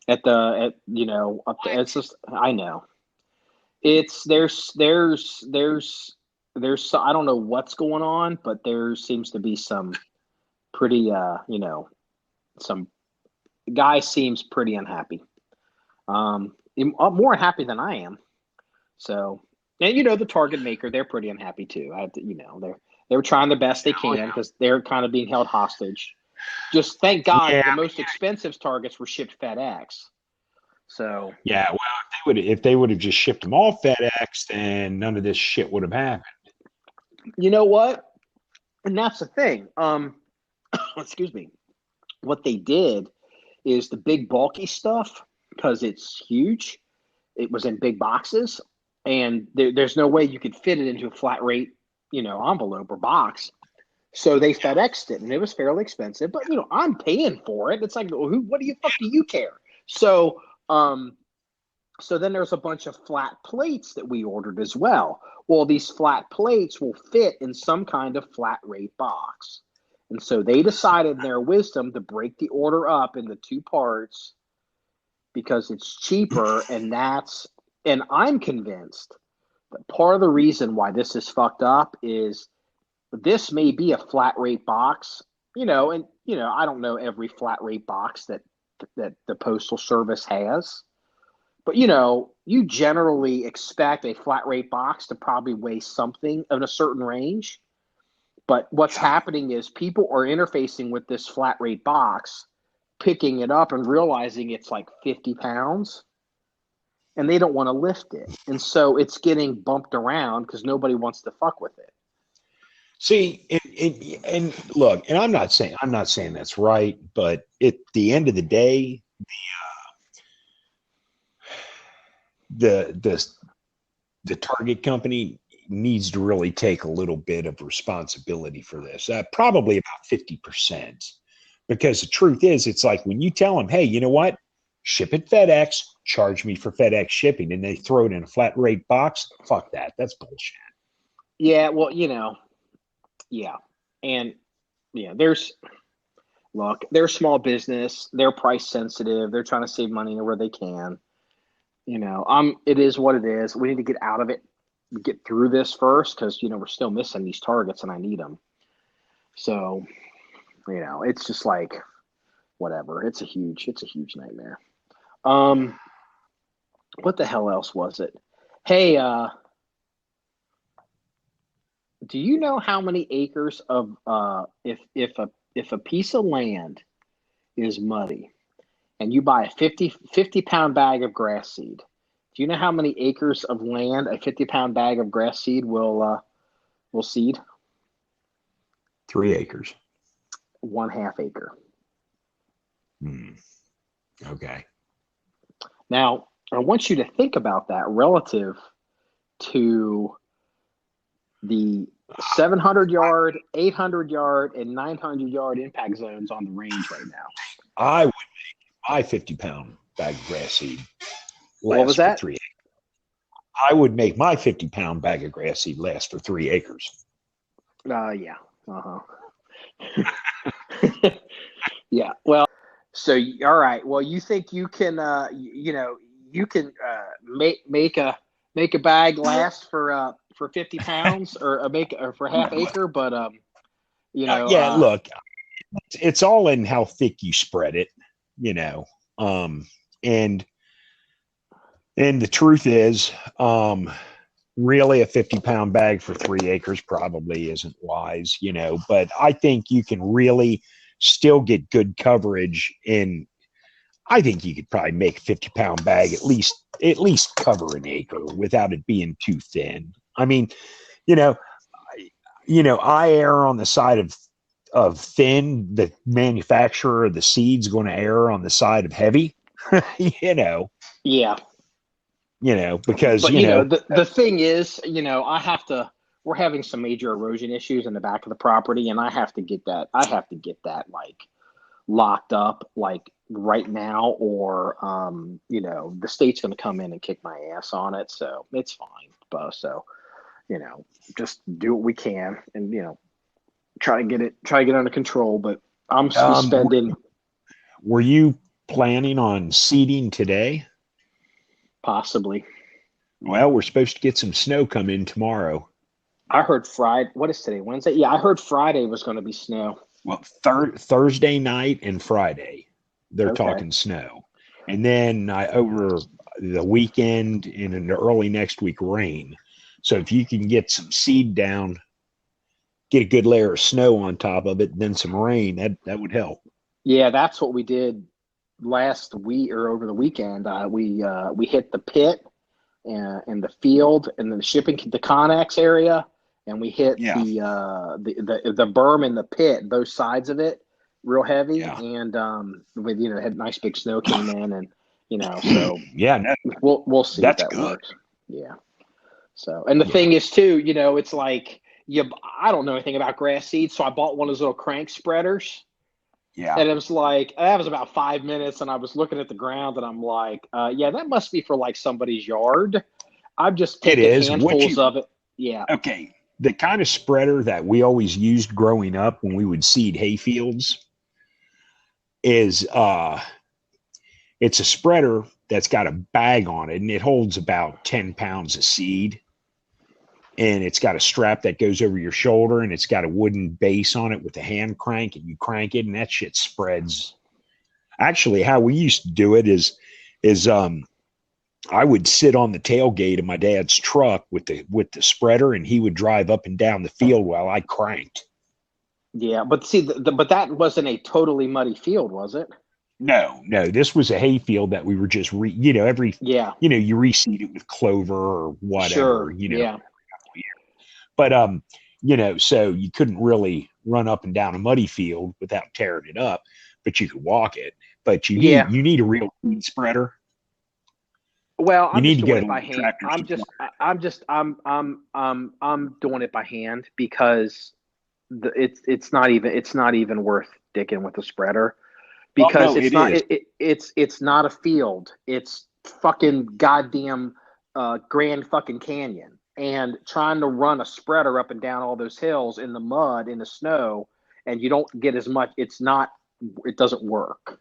I know. There's I don't know what's going on, but there seems to be some pretty some guy seems pretty unhappy. More unhappy than I am. So, and the target maker, they're pretty unhappy too. They're trying the best they can because they're kind of being held hostage. Just thank God the most expensive targets were shipped FedEx. So yeah, well, if they would have just shipped them all FedEx, then none of this shit would have happened. You know what? And that's the thing. Excuse me. What they did is the big bulky stuff, because it's huge. It was in big boxes, and there's no way you could fit it into a flat rate, envelope or box. So they FedExed it, and it was fairly expensive. But I'm paying for it. It's like, what do you care? So so then there's a bunch of flat plates that we ordered as well. Well, these flat plates will fit in some kind of flat rate box. And so they decided in their wisdom to break the order up into 2 parts because it's cheaper. And I'm convinced that part of the reason why this is fucked up is this may be a flat rate box, and I don't know every flat rate box that that the Postal Service has. But, you generally expect a flat rate box to probably weigh something in a certain range. But what's happening is people are interfacing with this flat rate box, picking it up and realizing it's like 50 pounds, and they don't want to lift it. And so it's getting bumped around because nobody wants to fuck with it. See, and look, and I'm not saying that's right, but at the end of the day, the target company needs to really take a little bit of responsibility for this, probably about 50%, because the truth is, it's like when you tell them, hey, you know what, ship it FedEx, charge me for FedEx shipping, and they throw it in a flat rate box. Fuck that. That's bullshit. Yeah, well, yeah. And they're small business, they're price sensitive, they're trying to save money where they can. It is what it is. We need to get out of it, get through this first, because we're still missing these targets and I need them. So, it's just like whatever. It's a huge nightmare. What the hell else was it? Hey, do you know how many acres of if a piece of land is muddy and you buy a 50 pound bag of grass seed, do you know how many acres of land a 50 pound bag of grass seed will seed? 3 acres. 1/2 acre. Okay. Now, I want you to think about that relative to the 700 yard, 800 yard, and 900 yard impact zones on the range right now. I would make my 50 pound bag of grass seed last what was that? for 3 acres. I would make my 50 pound bag of grass seed last for 3 acres. Yeah. Uh-huh. Yeah. Well, so, all right. Well, you think you can, you can make a bag last for 50 pounds or for half acre, but look, it's all in how thick you spread it, and the truth is, really a 50 pound bag for 3 acres probably isn't wise, but I think you can really still get good coverage, and I think you could probably make a 50 pound bag at least cover an acre without it being too thin. I mean, I err on the side of thin. The manufacturer of the seed's going to err on the side of heavy, Yeah. Because, the thing is, we're having some major erosion issues in the back of the property, and I have to get that like locked up like right now, or, the state's going to come in and kick my ass on it. So it's fine. But so, just do what we can and, try to get under control, but I'm spending. Were you planning on seeding today? Possibly. Well, we're supposed to get some snow come in tomorrow. I heard Friday. What is today? Wednesday? Yeah, I heard Friday was going to be snow. Well, Thursday night and Friday, they're talking snow. And then over the weekend and in the early next week, rain. So if you can get some seed down, get a good layer of snow on top of it, then some rain, that would help. Yeah, that's what we did last week or over the weekend. We hit the pit and the field and then the Connex area, and we hit the berm and the pit, both sides of it, real heavy. Yeah. And with had nice big snow came in, and so we'll see if that works. Yeah. So, and the thing is too, it's like I don't know anything about grass seed, so I bought one of those little crank spreaders. Yeah. And it was like, that was about 5 minutes, and I was looking at the ground, and I'm like, that must be for like somebody's yard. I'm just taking handfuls of it. Yeah. Okay. The kind of spreader that we always used growing up when we would seed hay fields is it's a spreader that's got a bag on it, and it holds about 10 pounds of seed. And it's got a strap that goes over your shoulder, and it's got a wooden base on it with a hand crank, and you crank it, and that shit spreads. Actually, how we used to do it is I would sit on the tailgate of my dad's truck with the spreader, and he would drive up and down the field while I cranked. Yeah, but see, but that wasn't a totally muddy field, was it? No, this was a hay field that we were just you reseed it with clover or whatever, Sure. Yeah. But so you couldn't really run up and down a muddy field without tearing it up, but you could walk it. But you need a real seed spreader. Well, I'm just doing it by hand. I'm doing it by hand because it's not even worth dicking with a spreader, because it's not a field. It's fucking goddamn Grand fucking Canyon, and trying to run a spreader up and down all those hills in the mud, in the snow, and you don't get as much. It doesn't work.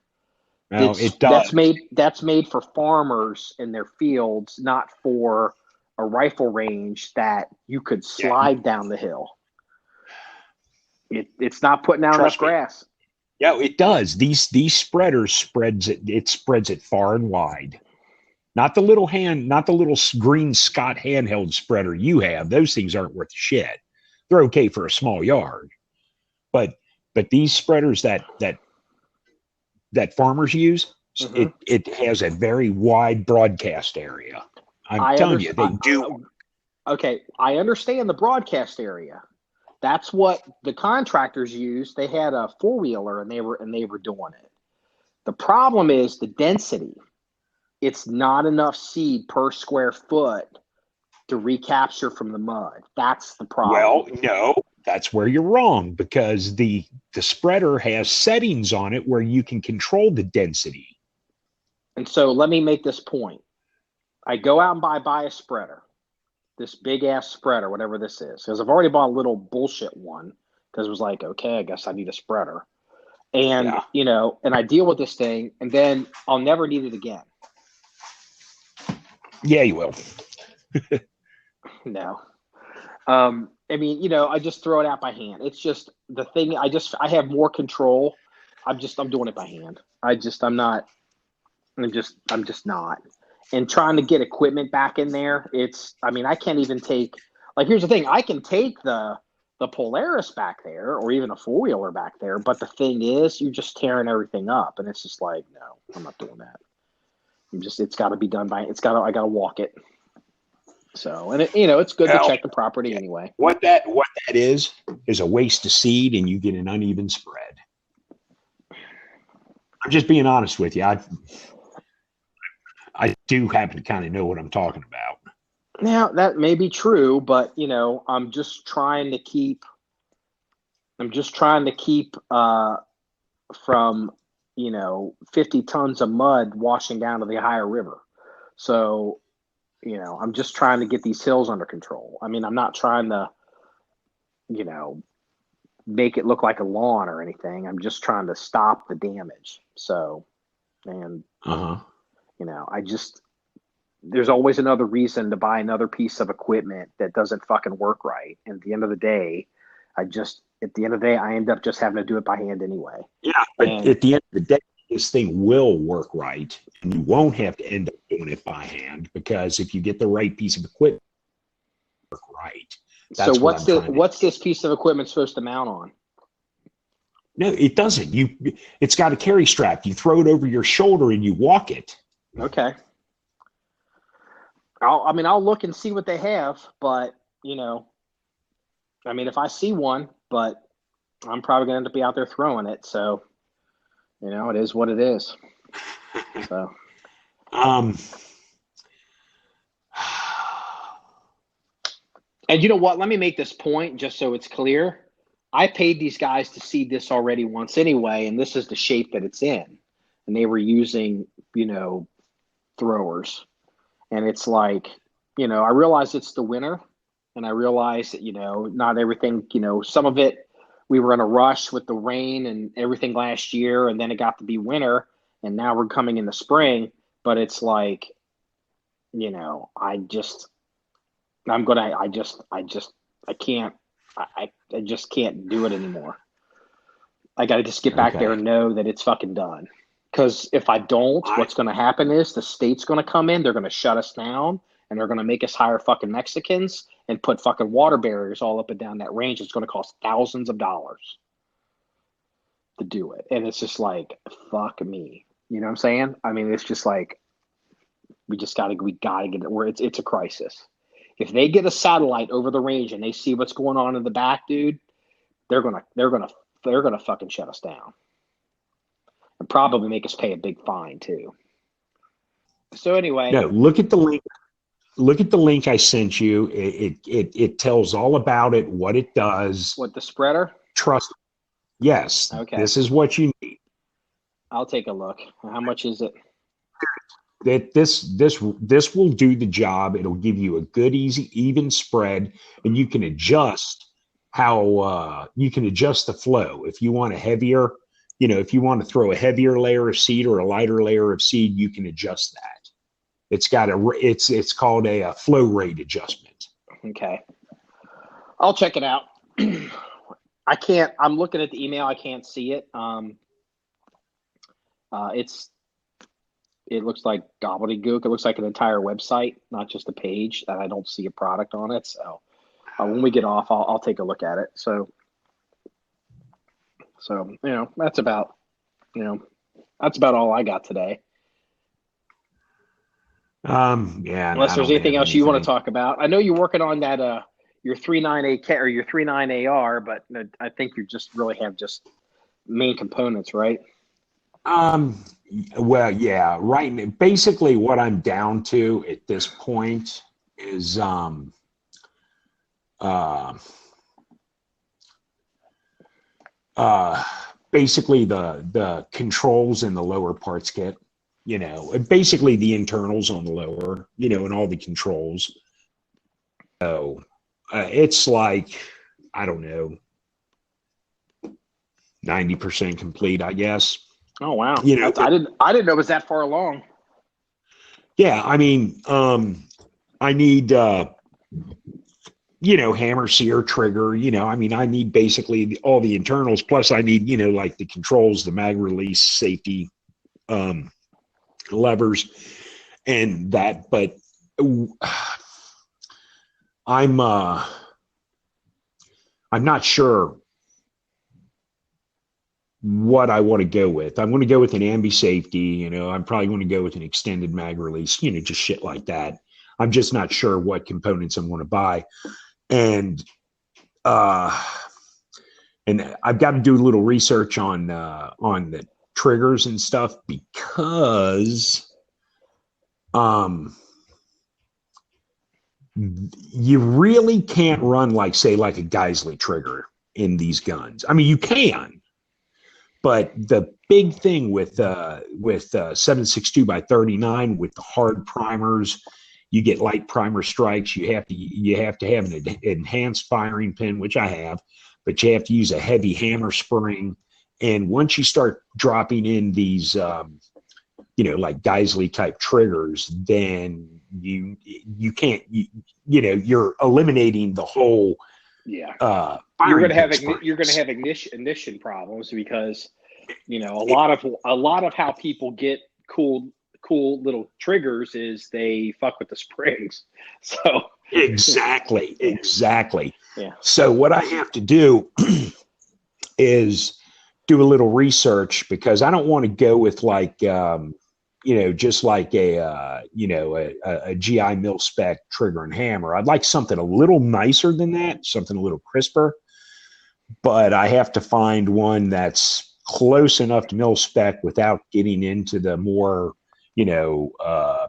No, it does. That's made for farmers in their fields, not for a rifle range that you could slide down the hill. It's not putting out enough grass. Yeah, it does. These spreaders spreads it far and wide. Not the little green Scott handheld spreader you have. Those things aren't worth shit. They're okay for a small yard, but these spreaders that farmers use, it has a very wide broadcast area. I'm telling you, they do. Okay, I understand the broadcast area. That's what the contractors used. They had a 4-wheeler and they were doing it. The problem is the density. It's not enough seed per square foot to recapture from the mud. That's the problem. Well, no, that's where you're wrong, because the spreader has settings on it where you can control the density. And so let me make this point. I go out and buy a spreader, this big ass spreader, whatever this is, because I've already bought a little bullshit one, because it was like, okay, I guess I need a spreader. And, and I deal with this thing, and then I'll never need it again. Yeah, you will. No. I mean, I just throw it out by hand. It's just the thing. I have more control. I'm doing it by hand. I'm just not. And trying to get equipment back in there. I can't even take, here's the thing. I can take the Polaris back there, or even a 4-wheeler back there. But the thing is, you're just tearing everything up. And it's just like, no, I'm not doing that. It's got to be done I got to walk it. So, and it's good to check the property anyway. What that is a waste of seed, and you get an uneven spread. I'm just being honest with you. I do happen to kind of know what I'm talking about. Now, that may be true, but I'm just trying to keep from 50 tons of mud washing down to the Ohio River. So, I'm just trying to get these hills under control. I mean, I'm not trying to, make it look like a lawn or anything. I'm just trying to stop the damage. So, and, there's always another reason to buy another piece of equipment that doesn't fucking work right. And at the end of the day, I end up just having to do it by hand anyway. Yeah. But at the end of the day, this thing will work right, and you won't have to end up doing it by hand, because if you get the right piece of equipment, work right. So what's this piece of equipment supposed to mount on? No, it doesn't. It's got a carry strap. You throw it over your shoulder and you walk it. Okay. I'll look and see what they have, but if I see one, but I'm probably going to end up out there throwing it. So, it is what it is. So, and you know what? Let me make this point just so it's clear. I paid these guys to see this already once anyway, and this is the shape that it's in. And they were using, throwers. And it's like, I realize it's the winter, and I realize that, not everything, some of it, we were in a rush with the rain and everything last year, and then it got to be winter, and now we're coming in the spring. But it's like, I just can't do it anymore. I got to just get back there and know that it's fucking done. Because if I don't, what's going to happen is the state's going to come in, they're going to shut us down, and they're going to make us hire fucking Mexicans and put fucking water barriers all up and down that range. It's going to cost thousands of dollars to do it. And it's just like, fuck me. You know what I'm saying? I mean, it's just like, we gotta get it where it's a crisis. If they get a satellite over the range and they see what's going on in the back, dude, they're gonna fucking shut us down. And probably make us pay a big fine too. So anyway, no, look at the link. Look at the link I sent you. It tells all about it, what it does. What, the spreader? Trust. Yes. Okay. This is what you need. I'll take a look. How much is it? That this will do the job. It'll give you a good, easy, even spread, and you can adjust the flow. If you want a heavier, if you want to throw a heavier layer of seed or a lighter layer of seed, you can adjust that. It's called a flow rate adjustment. Okay. I'll check it out. I'm looking at the email. I can't see it. It looks like gobbledygook. It looks like an entire website, not just a page, and I don't see a product on it. So when we get off, I'll take a look at it. So that's about all I got today. Yeah. Unless there's anything else you want to talk about. I know you're working on that your 3.9 or your 3.9 AR, but I think you just really have just main components, right? Well, yeah, right. Basically what I'm down to at this point is, basically the controls in the lower parts kit, basically the internals on the lower, and all the controls. So, it's like, I don't know, 90% complete, I guess. Oh wow! I didn't know it was that far along. Yeah, I mean, I need hammer, sear, trigger. I need basically all the internals. Plus, I need like the controls, the mag release, safety, levers, and that. But I'm not sure what I want to go with. I want to go with an ambi safety, I'm probably going to go with an extended mag release, just shit like that. I'm just not sure what components I'm going to buy. And I've got to do a little research on the triggers and stuff, because you really can't run like a Geisley trigger in these guns. I mean, you can. But the big thing with 7.62 by 39 with the hard primers, you get light primer strikes. You have to have an enhanced firing pin, which I have, but you have to use a heavy hammer spring. And once you start dropping in these, like Geisley type triggers, then you can't. You're eliminating the whole. Yeah. You're going to have ignition problems, because a lot of how people get cool little triggers is they fuck with the springs. So exactly. Yeah. So what I have to do is do a little research, because I don't want to go with just like a GI mil spec trigger and hammer. I'd like something a little nicer than that, something a little crisper, but I have to find one that's close enough to mil spec without getting into the more,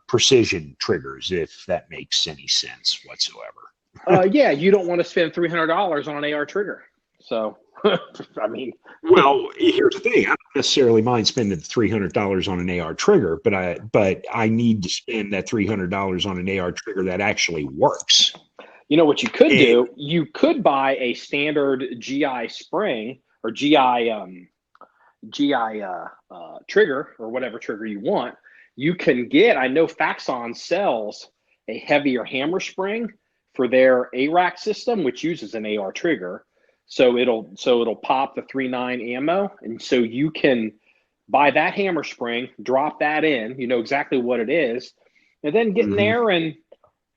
precision triggers, if that makes any sense whatsoever. Yeah, you don't want to spend $300 on an AR trigger. So, I mean, well, here's the thing. I don't necessarily mind spending $300 on an AR trigger, but I need to spend that $300 on an AR trigger that actually works. You know what you could do? You could buy a standard GI spring or GI trigger, or whatever trigger you want. You can get, I know Faxon sells a heavier hammer spring for their ARAC system, which uses an AR trigger. So it'll pop the 3.9 ammo, and so you can buy that hammer spring, drop that in, you know exactly what it is, and then get in there and,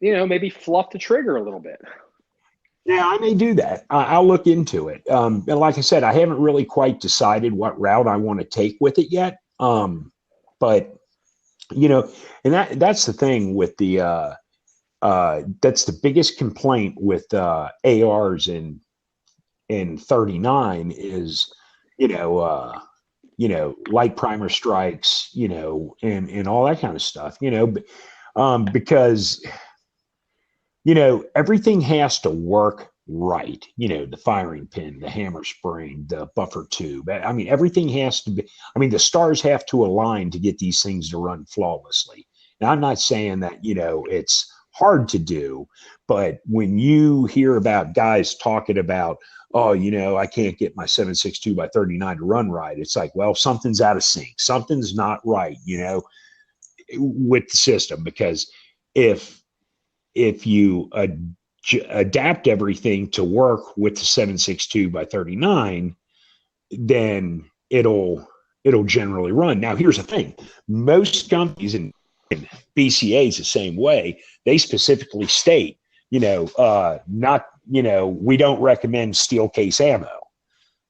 you know, maybe fluff the trigger a little bit. Yeah, I may do that. I'll look into it. And like I said, I haven't really quite decided what route I want to take with it yet. But you know, and that's the thing with the that's the biggest complaint with ARs in 39 is, light primer strikes, and all that kind of stuff, because everything has to work right. The firing pin, the hammer spring, the buffer tube. I mean, everything has to be, the stars have to align to get these things to run flawlessly. Now, I'm not saying that, it's hard to do, but when you hear about guys talking about, oh, I can't get my 7.62 by 39 to run right, it's like, well, something's out of sync. Something's not right, with the system, because if you adapt everything to work with the 7.62 by 39, then it'll generally run. Now, here's the thing. Most companies and BCA is the same way. They specifically state, we don't recommend steel case ammo.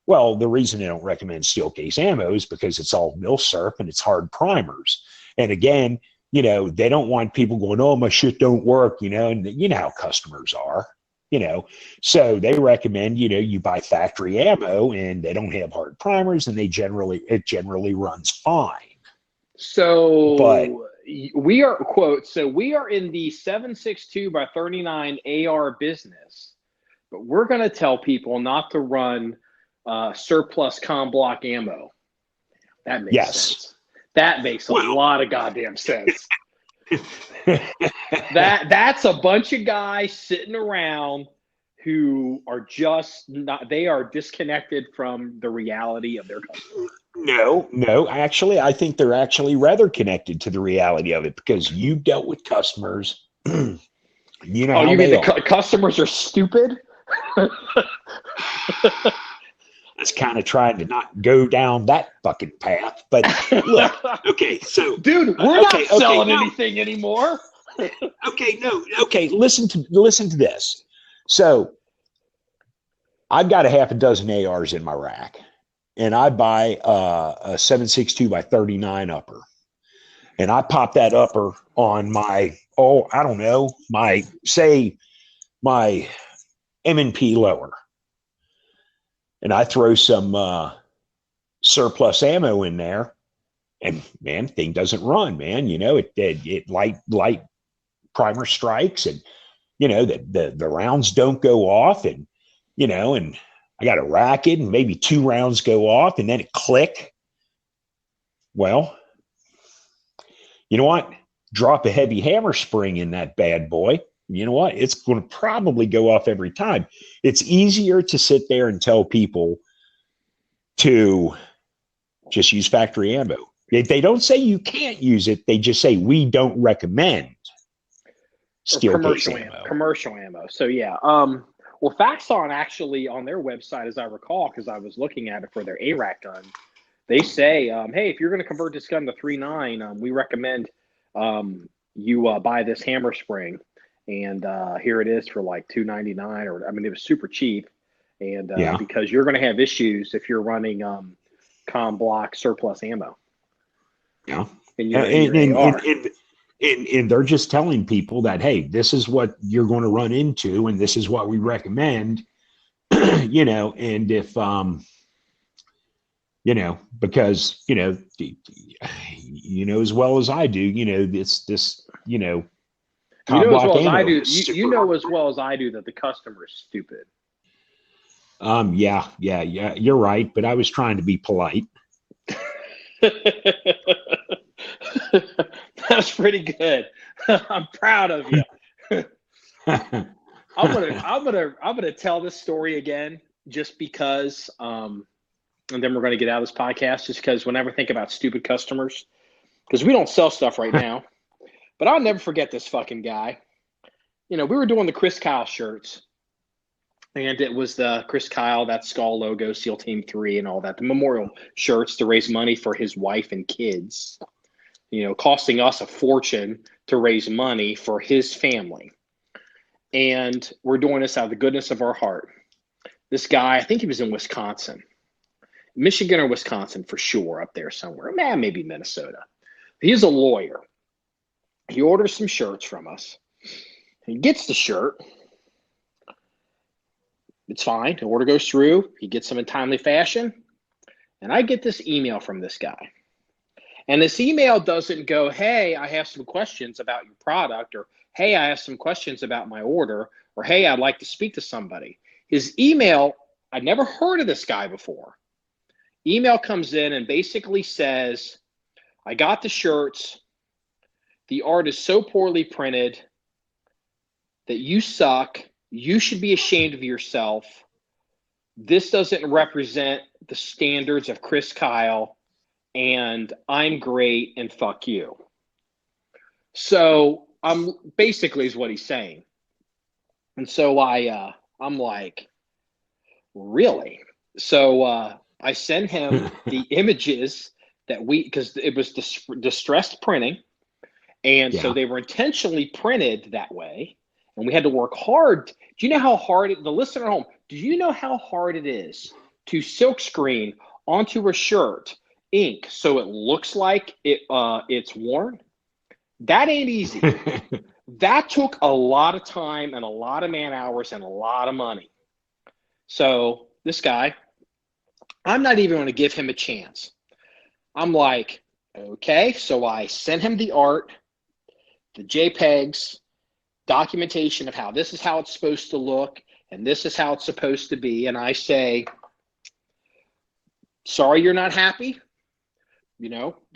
Well, the reason they don't recommend steel case ammo is because it's all milsurp and it's hard primers. And again, they don't want people going, oh, my shit don't work, and you know how customers are, so they recommend, you buy factory ammo, and they don't have hard primers, and it generally runs fine. So we are in the 7.62 by 39 AR business, but we're going to tell people not to run surplus com block ammo. That makes sense. That makes a lot of goddamn sense. That's a bunch of guys sitting around who are just not, they are disconnected from the reality of their customer. No, actually, I think they're actually rather connected to the reality of it, because you've dealt with customers. You mean the customers are stupid? That's kind of trying to not go down that fucking path. But look, okay, so dude, we're not selling anything anymore. Listen to this. So I've got a half a dozen ARs in my rack, and I buy a 7.62 by 39 upper, and I pop that upper on my my M&P lower. And I throw some surplus ammo in there, and man, thing doesn't run, man. It light primer strikes, and the rounds don't go off, and and I got a racket, and maybe 2 rounds go off, and then it click. Well, you know what? Drop a heavy hammer spring in that bad boy. You know what? It's going to probably go off every time. It's easier to sit there and tell people to just use factory ammo. They don't say you can't use it. They just say we don't recommend steel case ammo. Commercial ammo. So yeah. Well, Faxon actually on their website, as I recall, because I was looking at it for their ARAC gun, they say, hey, if you're going to convert this gun to 3.9, we recommend you buy this hammer spring. And here it is for like $2.99, or it was super cheap. And because you're going to have issues if you're running com block surplus ammo. Yeah, and they're just telling people that, hey, this is what you're going to run into, and this is what we recommend. And if because as well as I do, this. You know as well as I do. You know as well as I do that the customer is stupid. Yeah. You're right, but I was trying to be polite. That's pretty good. I'm proud of you. I'm gonna tell this story again, just because, and then we're gonna get out of this podcast. Just because whenever I think about stupid customers, because we don't sell stuff right now. But I'll never forget this fucking guy. We were doing the Chris Kyle shirts, And it was the Chris Kyle, that skull logo, SEAL Team 3 and all that, the memorial shirts to raise money for his wife and kids, costing us a fortune to raise money for his family. And we're doing this out of the goodness of our heart. This guy, I think he was in Wisconsin, Michigan or Wisconsin for sure, up there somewhere, maybe Minnesota. He's a lawyer. He orders some shirts from us. He gets the shirt. It's fine. The order goes through. He gets them in timely fashion. And I get this email from this guy. And this email doesn't go, hey, I have some questions about your product, or hey, I have some questions about my order, or hey, I'd like to speak to somebody. His email, I'd never heard of this guy before. Email comes in and basically says, I got the shirts. The art is so poorly printed that you suck. You should be ashamed of yourself. This doesn't represent the standards of Chris Kyle, and I'm great, and fuck you. So I'm basically is what he's saying. And so I'm like, really? So I send him the images that because it was distressed printing. And so they were intentionally printed that way. And we had to work hard. Do you know how hard the listener at home, do you know how hard it is to silkscreen onto a shirt ink so it looks like it's worn? That ain't easy. That took a lot of time and a lot of man hours and a lot of money. So this guy, I'm not even going to give him a chance. I'm like, okay. So I sent him the art, the JPEGs, documentation of how this is how it's supposed to look and this is how it's supposed to be. And I say, sorry, you're not happy. We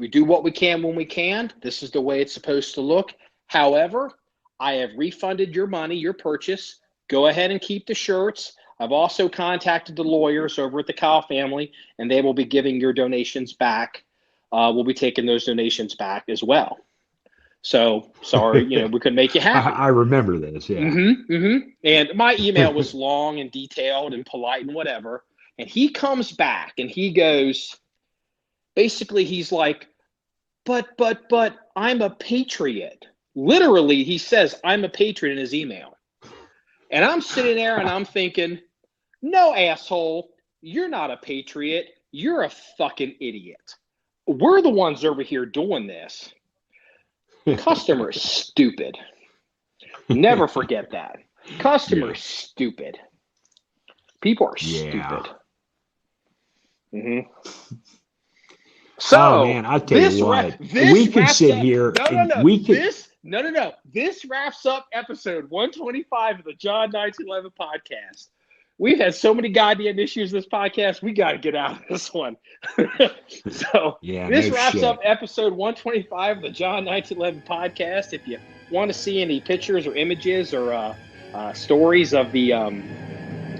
do what we can when we can. This is the way it's supposed to look. However, I have refunded your money, your purchase. Go ahead and keep the shirts. I've also contacted the lawyers over at the Kyle family, and they will be giving your donations back. We'll be taking those donations back as well. So sorry, we couldn't make you happy. I remember this, yeah. And my email was long and detailed and polite and whatever. And he comes back and he goes, basically he's like, but I'm a patriot. Literally, he says, I'm a patriot in his email. And I'm sitting there and I'm thinking, no, asshole, you're not a patriot. You're a fucking idiot. We're the ones over here doing this. Customer is stupid. Never forget that. Customer is stupid. People are stupid. So, man, I tell you what, we could sit here. No. This wraps up episode 125 of the John 1911 Podcast. We've had so many goddamn issues this podcast. We got to get out of this one. So this wraps up episode 125 of the John 1911 Podcast. If you want to see any pictures or images or stories of the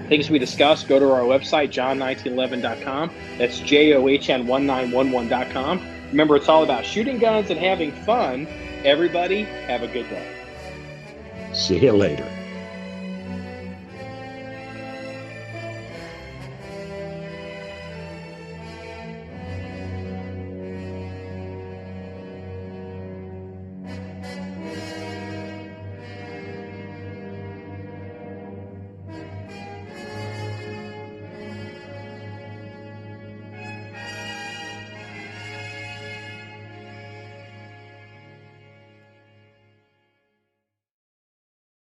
things we discussed, go to our website, john1911.com. That's JOHN1911.com. Remember, it's all about shooting guns and having fun. Everybody, have a good day. See you later.